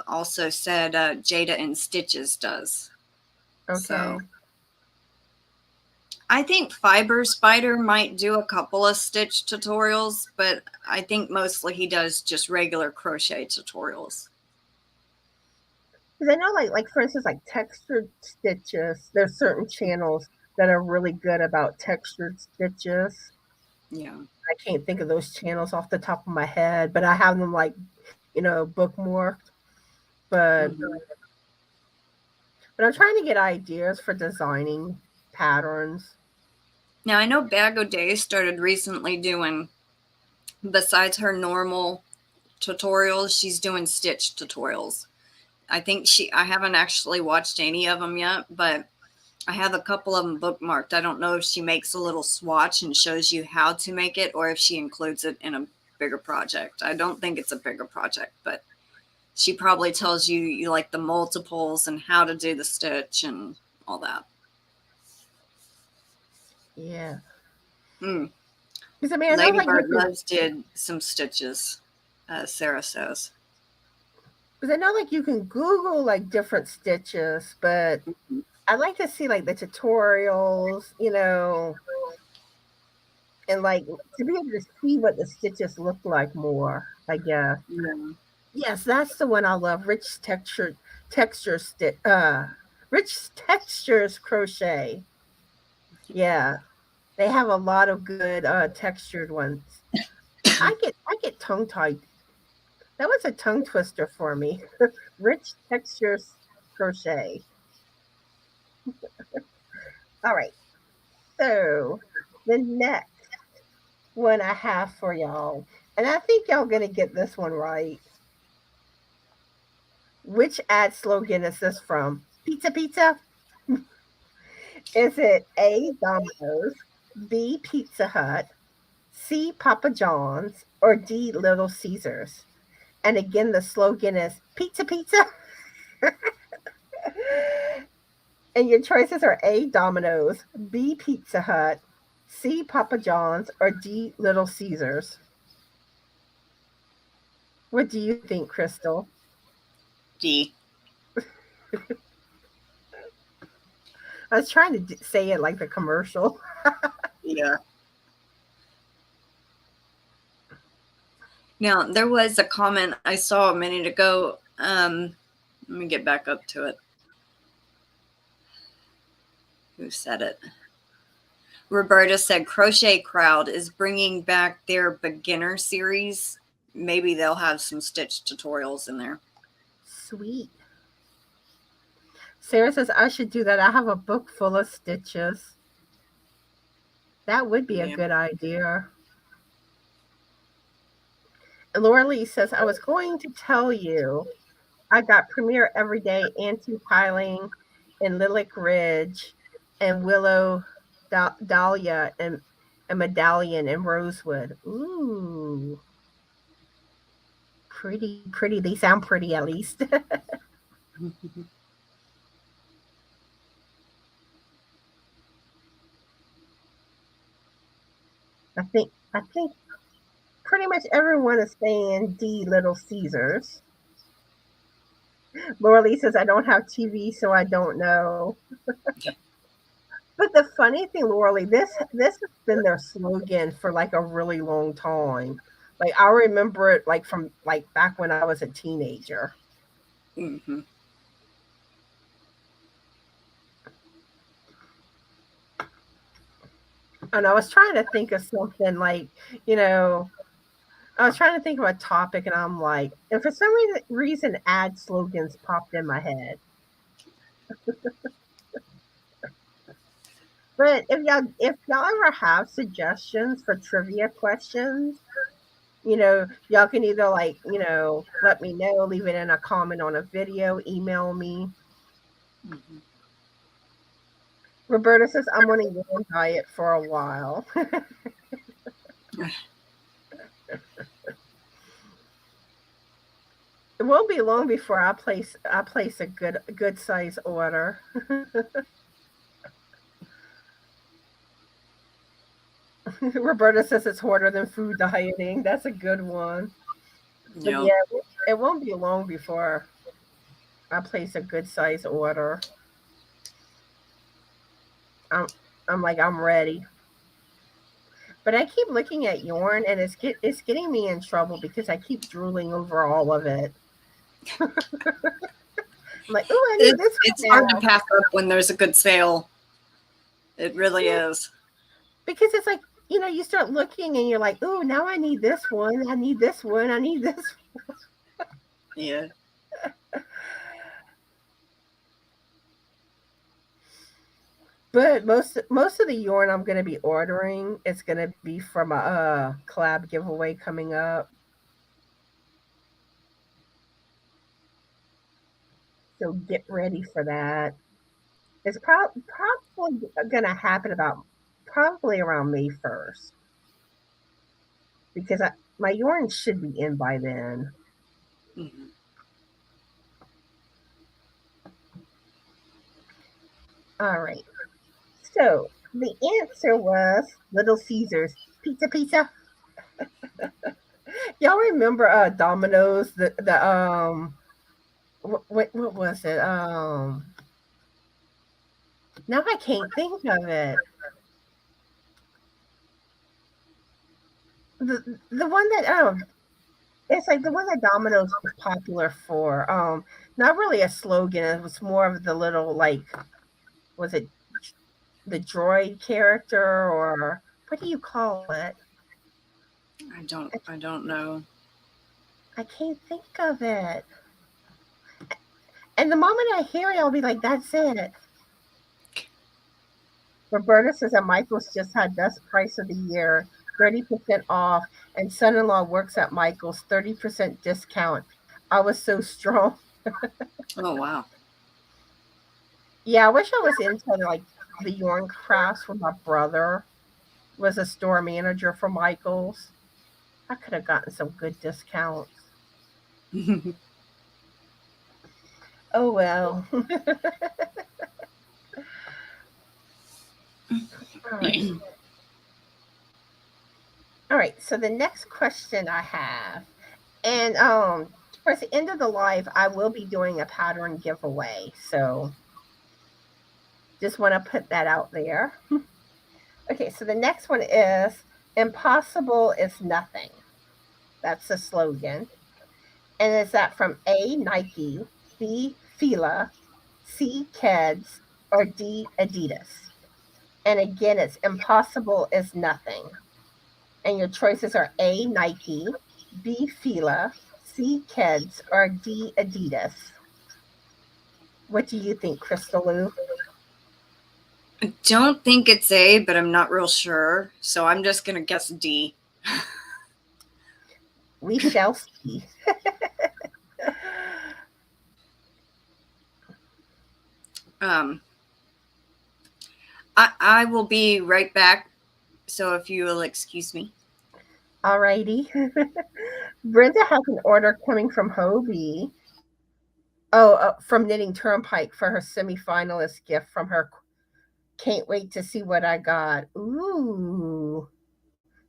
also said Jada and Stitches does. So Okay. I think Fiber Spider might do a couple of stitch tutorials, but I think mostly he does just regular crochet tutorials. Because I know, like for instance, like textured stitches. There's certain channels that are really good about textured stitches. Yeah. I can't think of those channels off the top of my head, but I have them like, bookmarked. But Mm-hmm. I'm trying to get ideas for designing patterns. Now I know Bag O' Day started recently doing, besides her normal tutorials, she's doing stitch tutorials. I haven't actually watched any of them yet, but I have a couple of them bookmarked. I don't know if she makes a little swatch and shows you how to make it or if she includes it in a bigger project. I don't think it's a bigger project, but she probably tells you like the multiples and how to do the stitch and all that. Yeah. Mm. Because I mean, I know like you Ladybird can. Loves did some stitches, Sarah says. Because I know like you can Google like different stitches, but I like to see like the tutorials, and like to be able to see what the stitches look like more, I guess. Yeah. Yes, that's the one I love. Rich textures crochet. Yeah, they have a lot of good textured ones. I get tongue tied. That was a tongue twister for me. Rich textures crochet. All right. So the next one I have for y'all, and I think y'all gonna get this one right. Which ad slogan is this from? Pizza Pizza? Is it A, Domino's, B, Pizza Hut, C, Papa John's, or D, Little Caesars? And again, the slogan is Pizza Pizza. And your choices are A, Domino's, B, Pizza Hut, C, Papa John's, or D, Little Caesars. What do you think, Crystal? D. I was trying to say it like the commercial. Yeah. Now, there was a comment I saw a minute ago. Let me get back up to it. Who said it? Roberta said Crochet Crowd is bringing back their beginner series. Maybe they'll have some stitch tutorials in there. Sweet. Sarah says I should do that. I have a book full of stitches. That would be a Yeah. good idea. And Laura Lee says I was going to tell you I got Premier Everyday Anti-Piling in Lilac Ridge and Willow Dahlia and a Medallion in Rosewood. Ooh. Pretty, pretty. They sound pretty at least. I think pretty much everyone is saying D, Little Caesars. Laura Lee says I don't have TV, so I don't know. But the funny thing, Laura Lee, this has been their slogan for like a really long time. Like I remember it like from like back when I was a teenager. Mm-hmm. And I was trying to think of something like, you know, I was trying to think of a topic, and I'm like, and for some reason, ad slogans popped in my head. But if y'all ever have suggestions for trivia questions, Y'all can either let me know, leave it in a comment on a video, email me. Mhm. Roberta says, I'm on a yarn diet for a while. It won't be long before I place a good size order. Roberta says it's harder than food dieting. That's a good one. But Yeah. yeah, it won't be long before I place a good size order. I'm I'm ready. But I keep looking at yarn and it's getting me in trouble because I keep drooling over all of it. I'm like, "Ooh, I need this It's one hard to now." pass up when there's a good sale. It really Yeah, is. because it's like, you start looking and you're like, "Ooh, now I need this one. I need this one. I need this." Yeah. But most of the yarn I'm going to be ordering is going to be from a collab giveaway coming up. So get ready for that. It's probably going to happen about probably around May 1st because my yarn should be in by then. Mhm. All right. So the answer was Little Caesars pizza pizza. Y'all remember Domino's the what was it? Now I can't think of it. The one that it's like the one that Domino's was popular for. Not really a slogan. It was more of the little was it the droid character or what do you call it? I don't know. I can't think of it. And the moment I hear it, I'll be like, "That's it." Roberta says that Michael's just had best price of the year, 30% off, and son-in-law works at Michael's, 30% discount. I was so strong. Oh wow. Yeah, I wish I was into the yarn crafts when my brother was a store manager for Michael's. I could have gotten some good discounts. Oh well. All right. All right. So the next question I have, and towards the end of the live, I will be doing a pattern giveaway. So just want to put that out there. Okay, so the next one is impossible is nothing. That's the slogan. And is that from A, Nike, B, Fila, C, Keds, or D, Adidas? And again, it's impossible is nothing. And your choices are A, Nike, B, Fila, C, Keds, or D, Adidas. What do you think, Crystal? I don't think it's A, but I'm not real sure. So I'm just gonna guess D. We shall see. Um, I will be right back. So if you will excuse me. Alrighty. Brenda has an order coming from Hobie. Oh, from Knitting Turnpike for her semifinalist gift from her. Can't wait to see what I got. Ooh,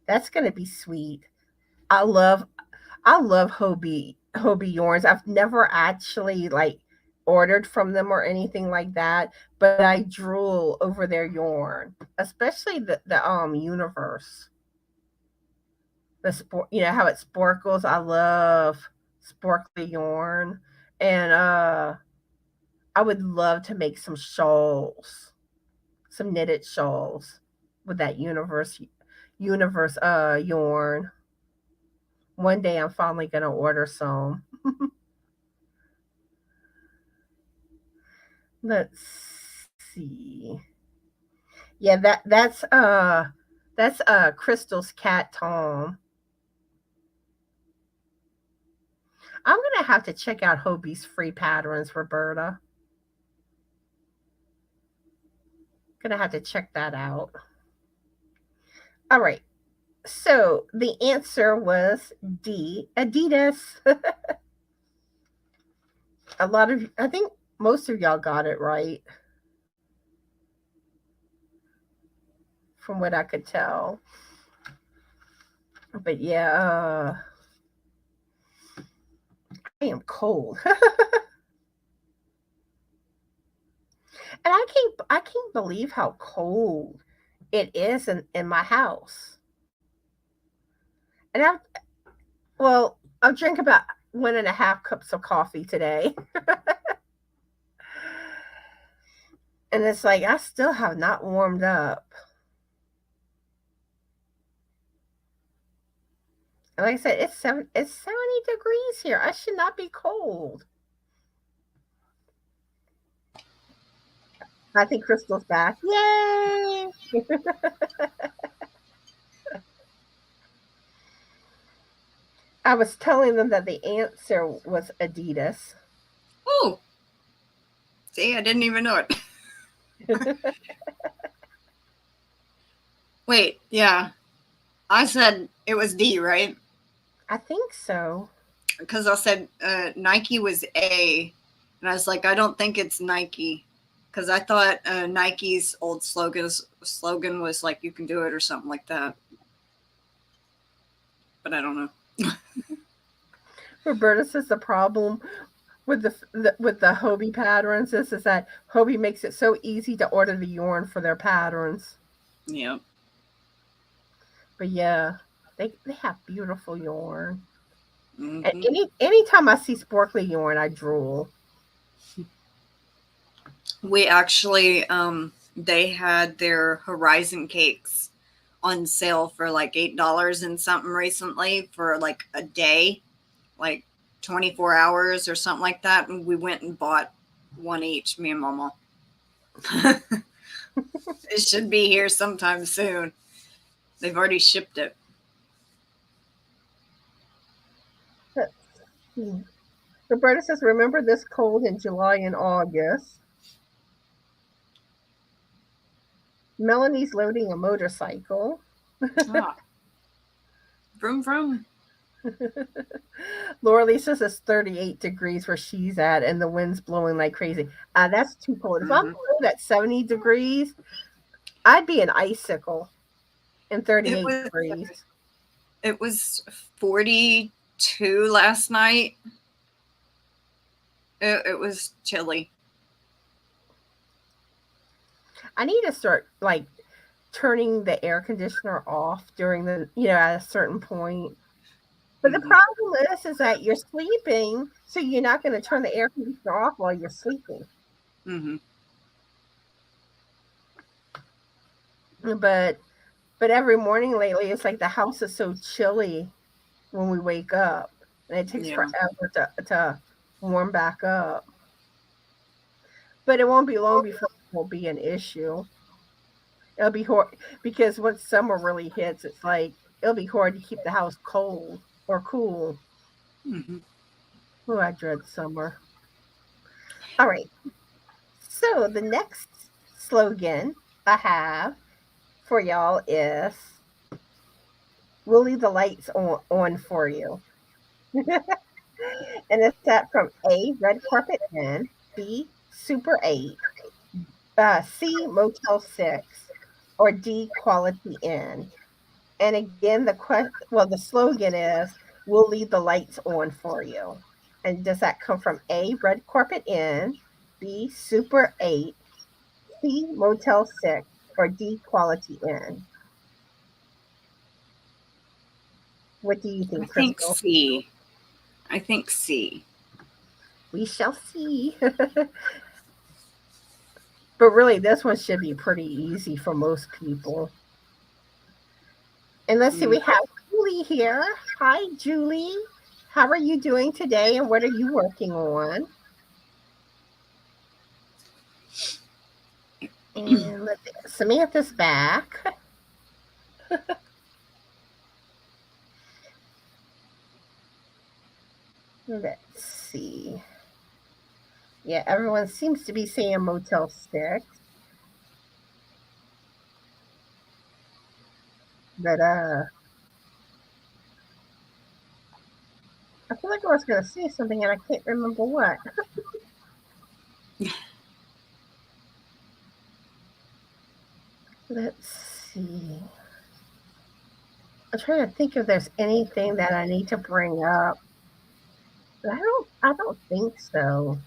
that's gonna be sweet. I love Hobie yarns. I've never actually ordered from them or anything like that, but I drool over their yarn, especially the universe. The sport, how it sparkles. I love sparkly yarn, and I would love to make some shawls, some knitted shawls with that universe yarn. One day I'm finally gonna order some. Let's see. Yeah, that's Crystal's cat Tom. I'm gonna have to check out Hobie's free patterns, Roberta. Gonna have to check that out. All right. So the answer was D, Adidas. I think most of y'all got it right, from what I could tell. But yeah, I am cold. And I can't believe how cold it is in my house. And I'll drink about 1.5 cups of coffee today. And it's like I still have not warmed up. And like I said, it's 70 degrees here. I should not be cold. I think Crystal's back. Yay! I was telling them that the answer was Adidas. Oh, see, I didn't even know it. Wait, yeah. I said it was D, right? I think so. Because I said Nike was A, and I was like, I don't think it's Nike. Because I thought Nike's old slogan was like, you can do it or something like that. But I don't know. Roberta says the problem with the Hobie patterns is that Hobie makes it so easy to order the yarn for their patterns. Yeah. But yeah, they have beautiful yarn. Mm-hmm. And anytime I see sparkly yarn, I drool. We actually, they had their Horizon cakes on sale for like $8 and something recently for like a day, like 24 hours or something like that. And we went and bought one each, me and Mama. It should be here sometime soon. They've already shipped it. Roberta says, remember this cold in July and August. Melanie's loading a motorcycle. Ah. Vroom, vroom. Laura Lee says it's 38 degrees where she's at and the wind's blowing like crazy. That's too cold. If I'm cold at 70 degrees, I'd be an icicle in 38 degrees. It was 42 last night. It was chilly. I need to start like turning the air conditioner off during the, at a certain point. But the problem is that you're sleeping, so you're not going to turn the air conditioner off while you're sleeping. Mm-hmm. But every morning lately, it's like the house is so chilly when we wake up, and it takes forever to warm back up. But it won't be long before it will be an issue. It'll be hard because once summer really hits, it's like it'll be hard to keep the house cold or cool. Mm-hmm. Oh, I dread summer. All right. So the next slogan I have for y'all is, we'll leave the lights on for you. And it's that from A, Red Carpet Inn, B, Super 8, C, Motel 6, or D, Quality Inn. And again, the slogan is, we'll leave the lights on for you. And does that come from A, Red Carpet Inn, B, Super 8, C, Motel 6, or D, Quality Inn? What do you think, Crystal? I think C. We shall see. But really, this one should be pretty easy for most people. And let's see, we have Julie here. Hi, Julie. How are you doing today, and what are you working on? And Samantha's back. Let's see. Yeah, everyone seems to be saying Motel 6. But I feel like I was gonna say something and I can't remember what. Let's see. I'm trying to think if there's anything that I need to bring up. But I don't think so.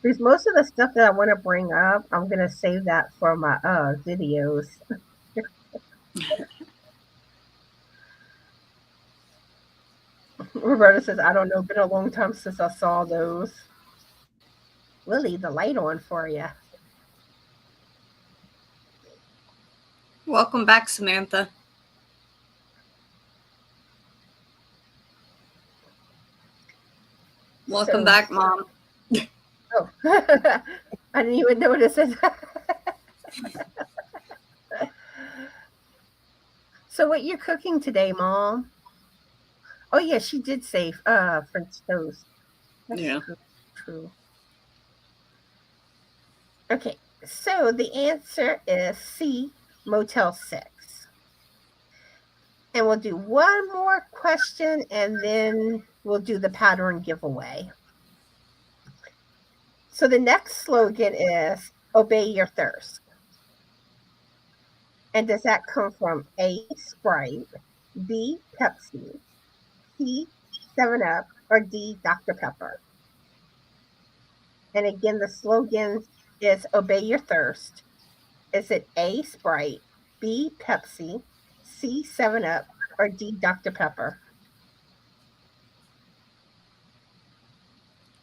Because most of the stuff that I want to bring up, I'm gonna save that for my videos. Roberta says, I don't know, been a long time since I saw those. We'll leave the light on for you. Welcome back, Samantha. Welcome back, Mom. Oh, I didn't even notice it. So what you're cooking today, Mom? Oh yeah, she did say French toast. That's Yeah. true. Okay, so the answer is C, Motel 6. And we'll do one more question and then we'll do the pattern giveaway. So the next slogan is Obey Your Thirst. And does that come from A, Sprite, B, Pepsi, C, 7-Up, or D, Dr. Pepper? And again, the slogan is Obey Your Thirst. Is it A, Sprite, B, Pepsi, C, 7-Up, or D, Dr. Pepper?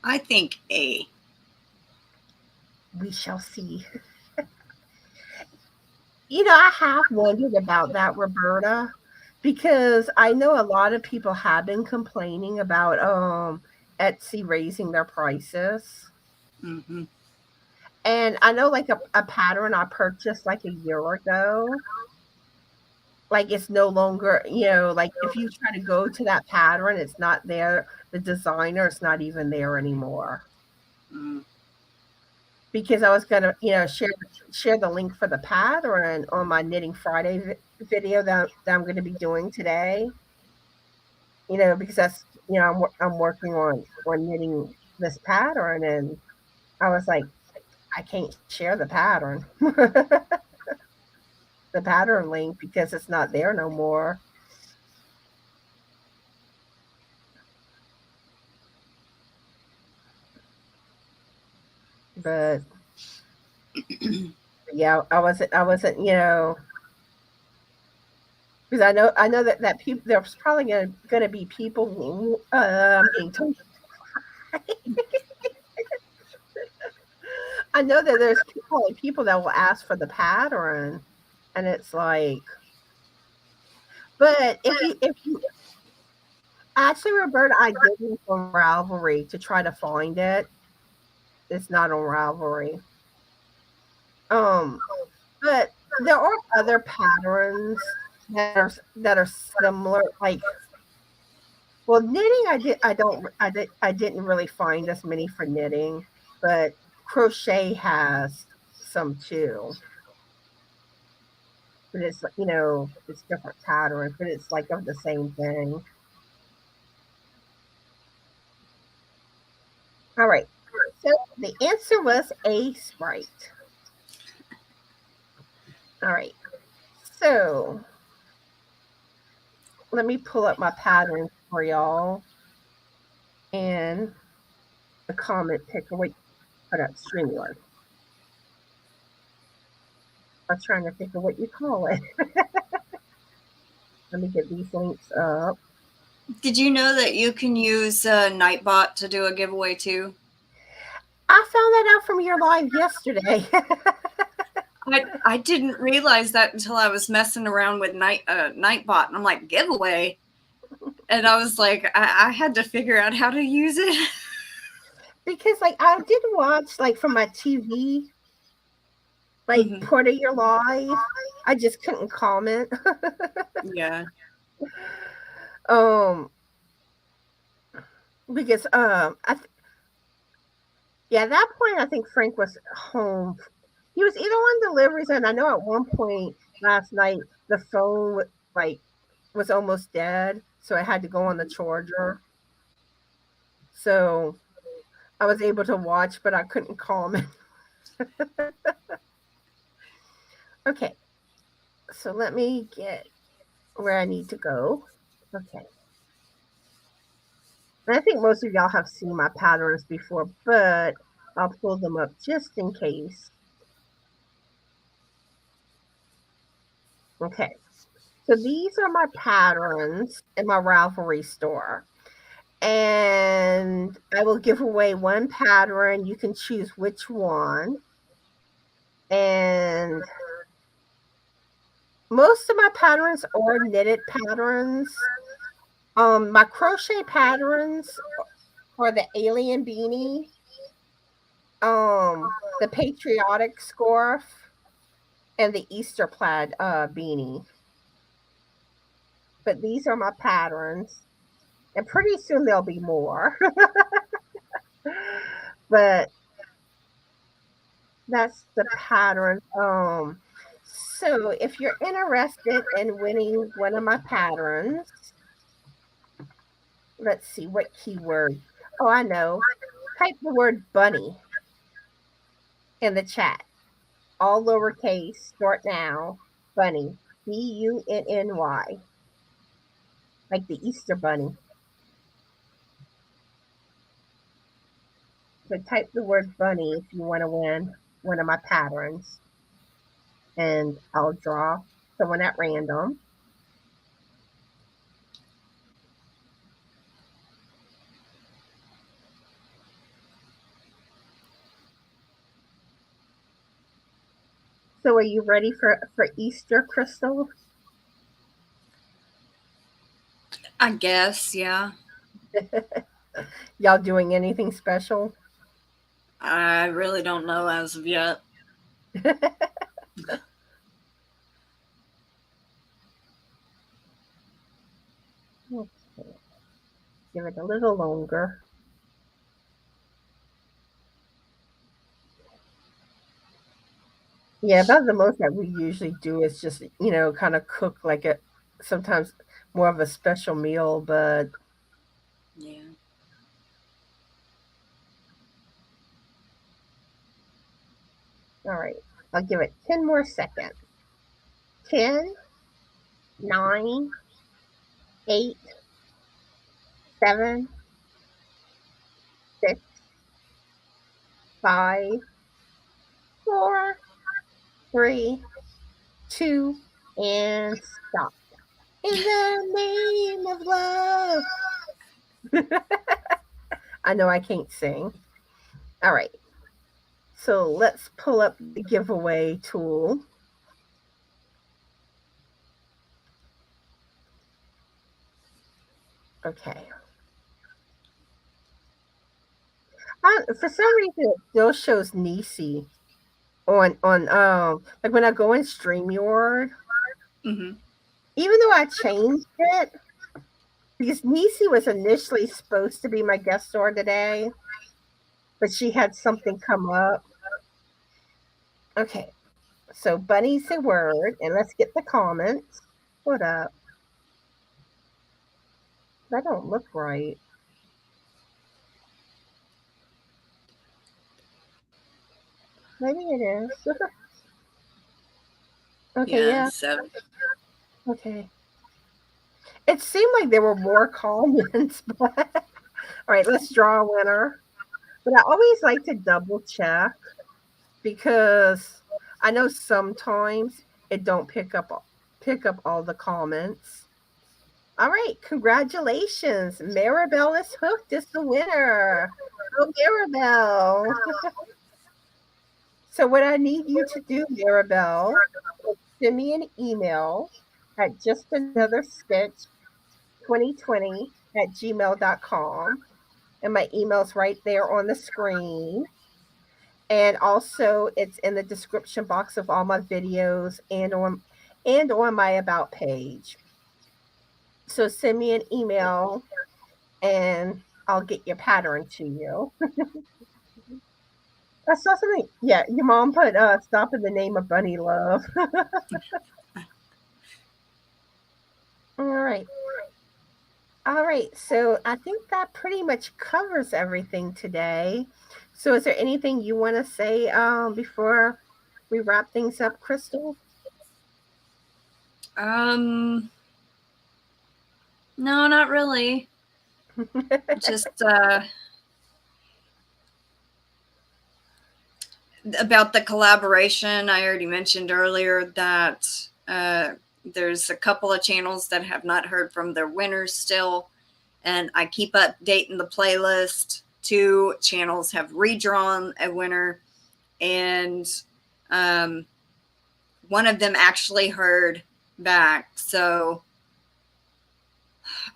I think A. We shall see. I have wondered about that, Roberta, because I know a lot of people have been complaining about Etsy raising their prices. Mm-hmm. And I know like a pattern I purchased like a year ago, like it's no longer, like if you try to go to that pattern, it's not there. The designer is not even there anymore. Mm. Because I was gonna, share the link for the pattern on my Knitting Friday video that I'm going to be doing today. Because that's, I'm working on knitting this pattern, and I was like, I can't share the pattern, the pattern link, because it's not there no more. But yeah, I wasn't, because I know that people, there's probably going to be people. I'm getting told. I know that there's probably people that will ask for the pattern, and it's like, but if you actually, Roberta, I did look on Ravelry to try to find it. It's not on Ravelry. But there are other patterns that are similar. Like, well, knitting, I didn't really find as many for knitting, but crochet has some too. But it's it's different patterns, but it's like of the same thing. All right. So the answer was A, Sprite. All right. So let me pull up my patterns for y'all and the comment picker. Wait, hold up, StreamYard. I'm trying to think of what you call it. Let me get these links up. Did you know that you can use Nightbot to do a giveaway too? I found that out from your live yesterday. I didn't realize that until I was messing around with Nightbot, and I'm like, giveaway? And I was like, I had to figure out how to use it. Because like I did watch like from my TV, like part of your live. I just couldn't comment. Yeah. because yeah, at that point I think Frank was home. He was either on deliveries, and I know at one point last night the phone like was almost dead, so I had to go on the charger. So I was able to watch, but I couldn't call him. Okay, so let me get where I need to go. Okay. And I think most of y'all have seen my patterns before, but I'll pull them up just in case. Okay. So these are my patterns in my Ravelry store. And I will give away one pattern. You can choose which one. And most of my patterns are knitted patterns. My crochet patterns are the alien beanie, the patriotic scarf, and the Easter plaid beanie. But these are my patterns, and pretty soon there'll be more. But that's the pattern. So if you're interested in winning one of my patterns, let's see what keyword. Oh, I know. Type the word bunny in the chat. All lowercase, start now. Bunny. Bunny. Like the Easter bunny. So type the word bunny if you want to win one of my patterns. And I'll draw someone at random. So are you ready for Easter, Krystal? I guess, yeah. Y'all doing anything special? I really don't know as of yet. Okay. Give it a little longer. Yeah, about the most that we usually do is just, kind of cook like sometimes more of a special meal, but yeah. All right. I'll give it 10 more seconds. 10, 9, 8, 7, 6, 5, 4, 3, 2, and stop. In the name of love. I know I can't sing. All right. So let's pull up the giveaway tool. Okay. For some reason, it still shows Nisi on like when I go in StreamYard. Mm-hmm. Even though I changed it, because Nisi was initially supposed to be my guest star today, but she had something come up. Okay, so bunny's a word, and let's get the comments. What up? That don't look right. Maybe it is. Okay, yeah. 7. Okay. It seemed like there were more comments, but all right, let's draw a winner. But I always like to double check because I know sometimes it don't pick up all the comments. All right, congratulations. Maribel is hooked is the winner. Oh, Maribel. So what I need you to do, Maribel, is send me an email at justanotherstitch2020@gmail.com. And my email's right there on the screen. And also it's in the description box of all my videos and on my about page. So send me an email and I'll get your pattern to you. I saw something. Yeah, your mom put stop in the name of Bunny Love. All right. All right. So I think that pretty much covers everything today. So is there anything you want to say before we wrap things up, Krystal? No, not really. Just about the collaboration, I already mentioned earlier that there's a couple of channels that have not heard from their winners still, and I keep updating the playlist. 2 channels have redrawn a winner, and one of them actually heard back. So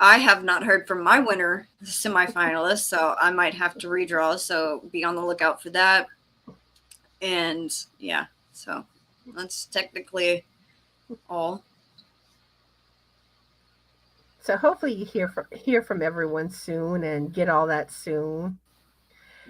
I have not heard from my winner, the semifinalist, so I might have to redraw. So be on the lookout for that. And yeah, so that's technically all. So hopefully you hear from everyone soon and get all that soon.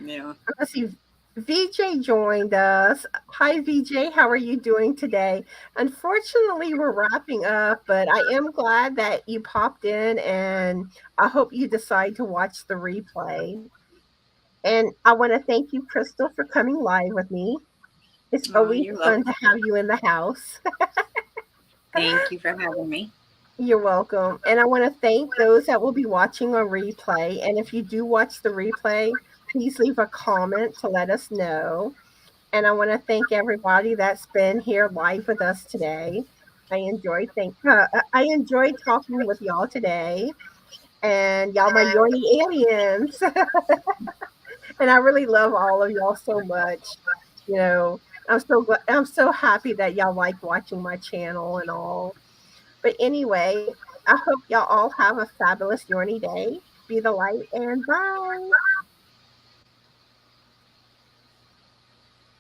Yeah. Let's see. VJ joined us. Hi, VJ. How are you doing today? Unfortunately, we're wrapping up, but I am glad that you popped in, and I hope you decide to watch the replay. And I want to thank you, Krystal, for coming live with me. It's Oh, always you're fun welcome. to have you in the house. Thank you for having me. You're welcome. And I want to thank those that will be watching on replay. And if you do watch the replay, please leave a comment to let us know. And I want to thank everybody that's been here live with us today. I enjoyed talking with y'all today. And y'all my Yorny aliens. And I really love all of y'all so much. You know, I'm so happy that y'all like watching my channel and all. But anyway, I hope y'all all have a fabulous Yorny day. Be the light and bye.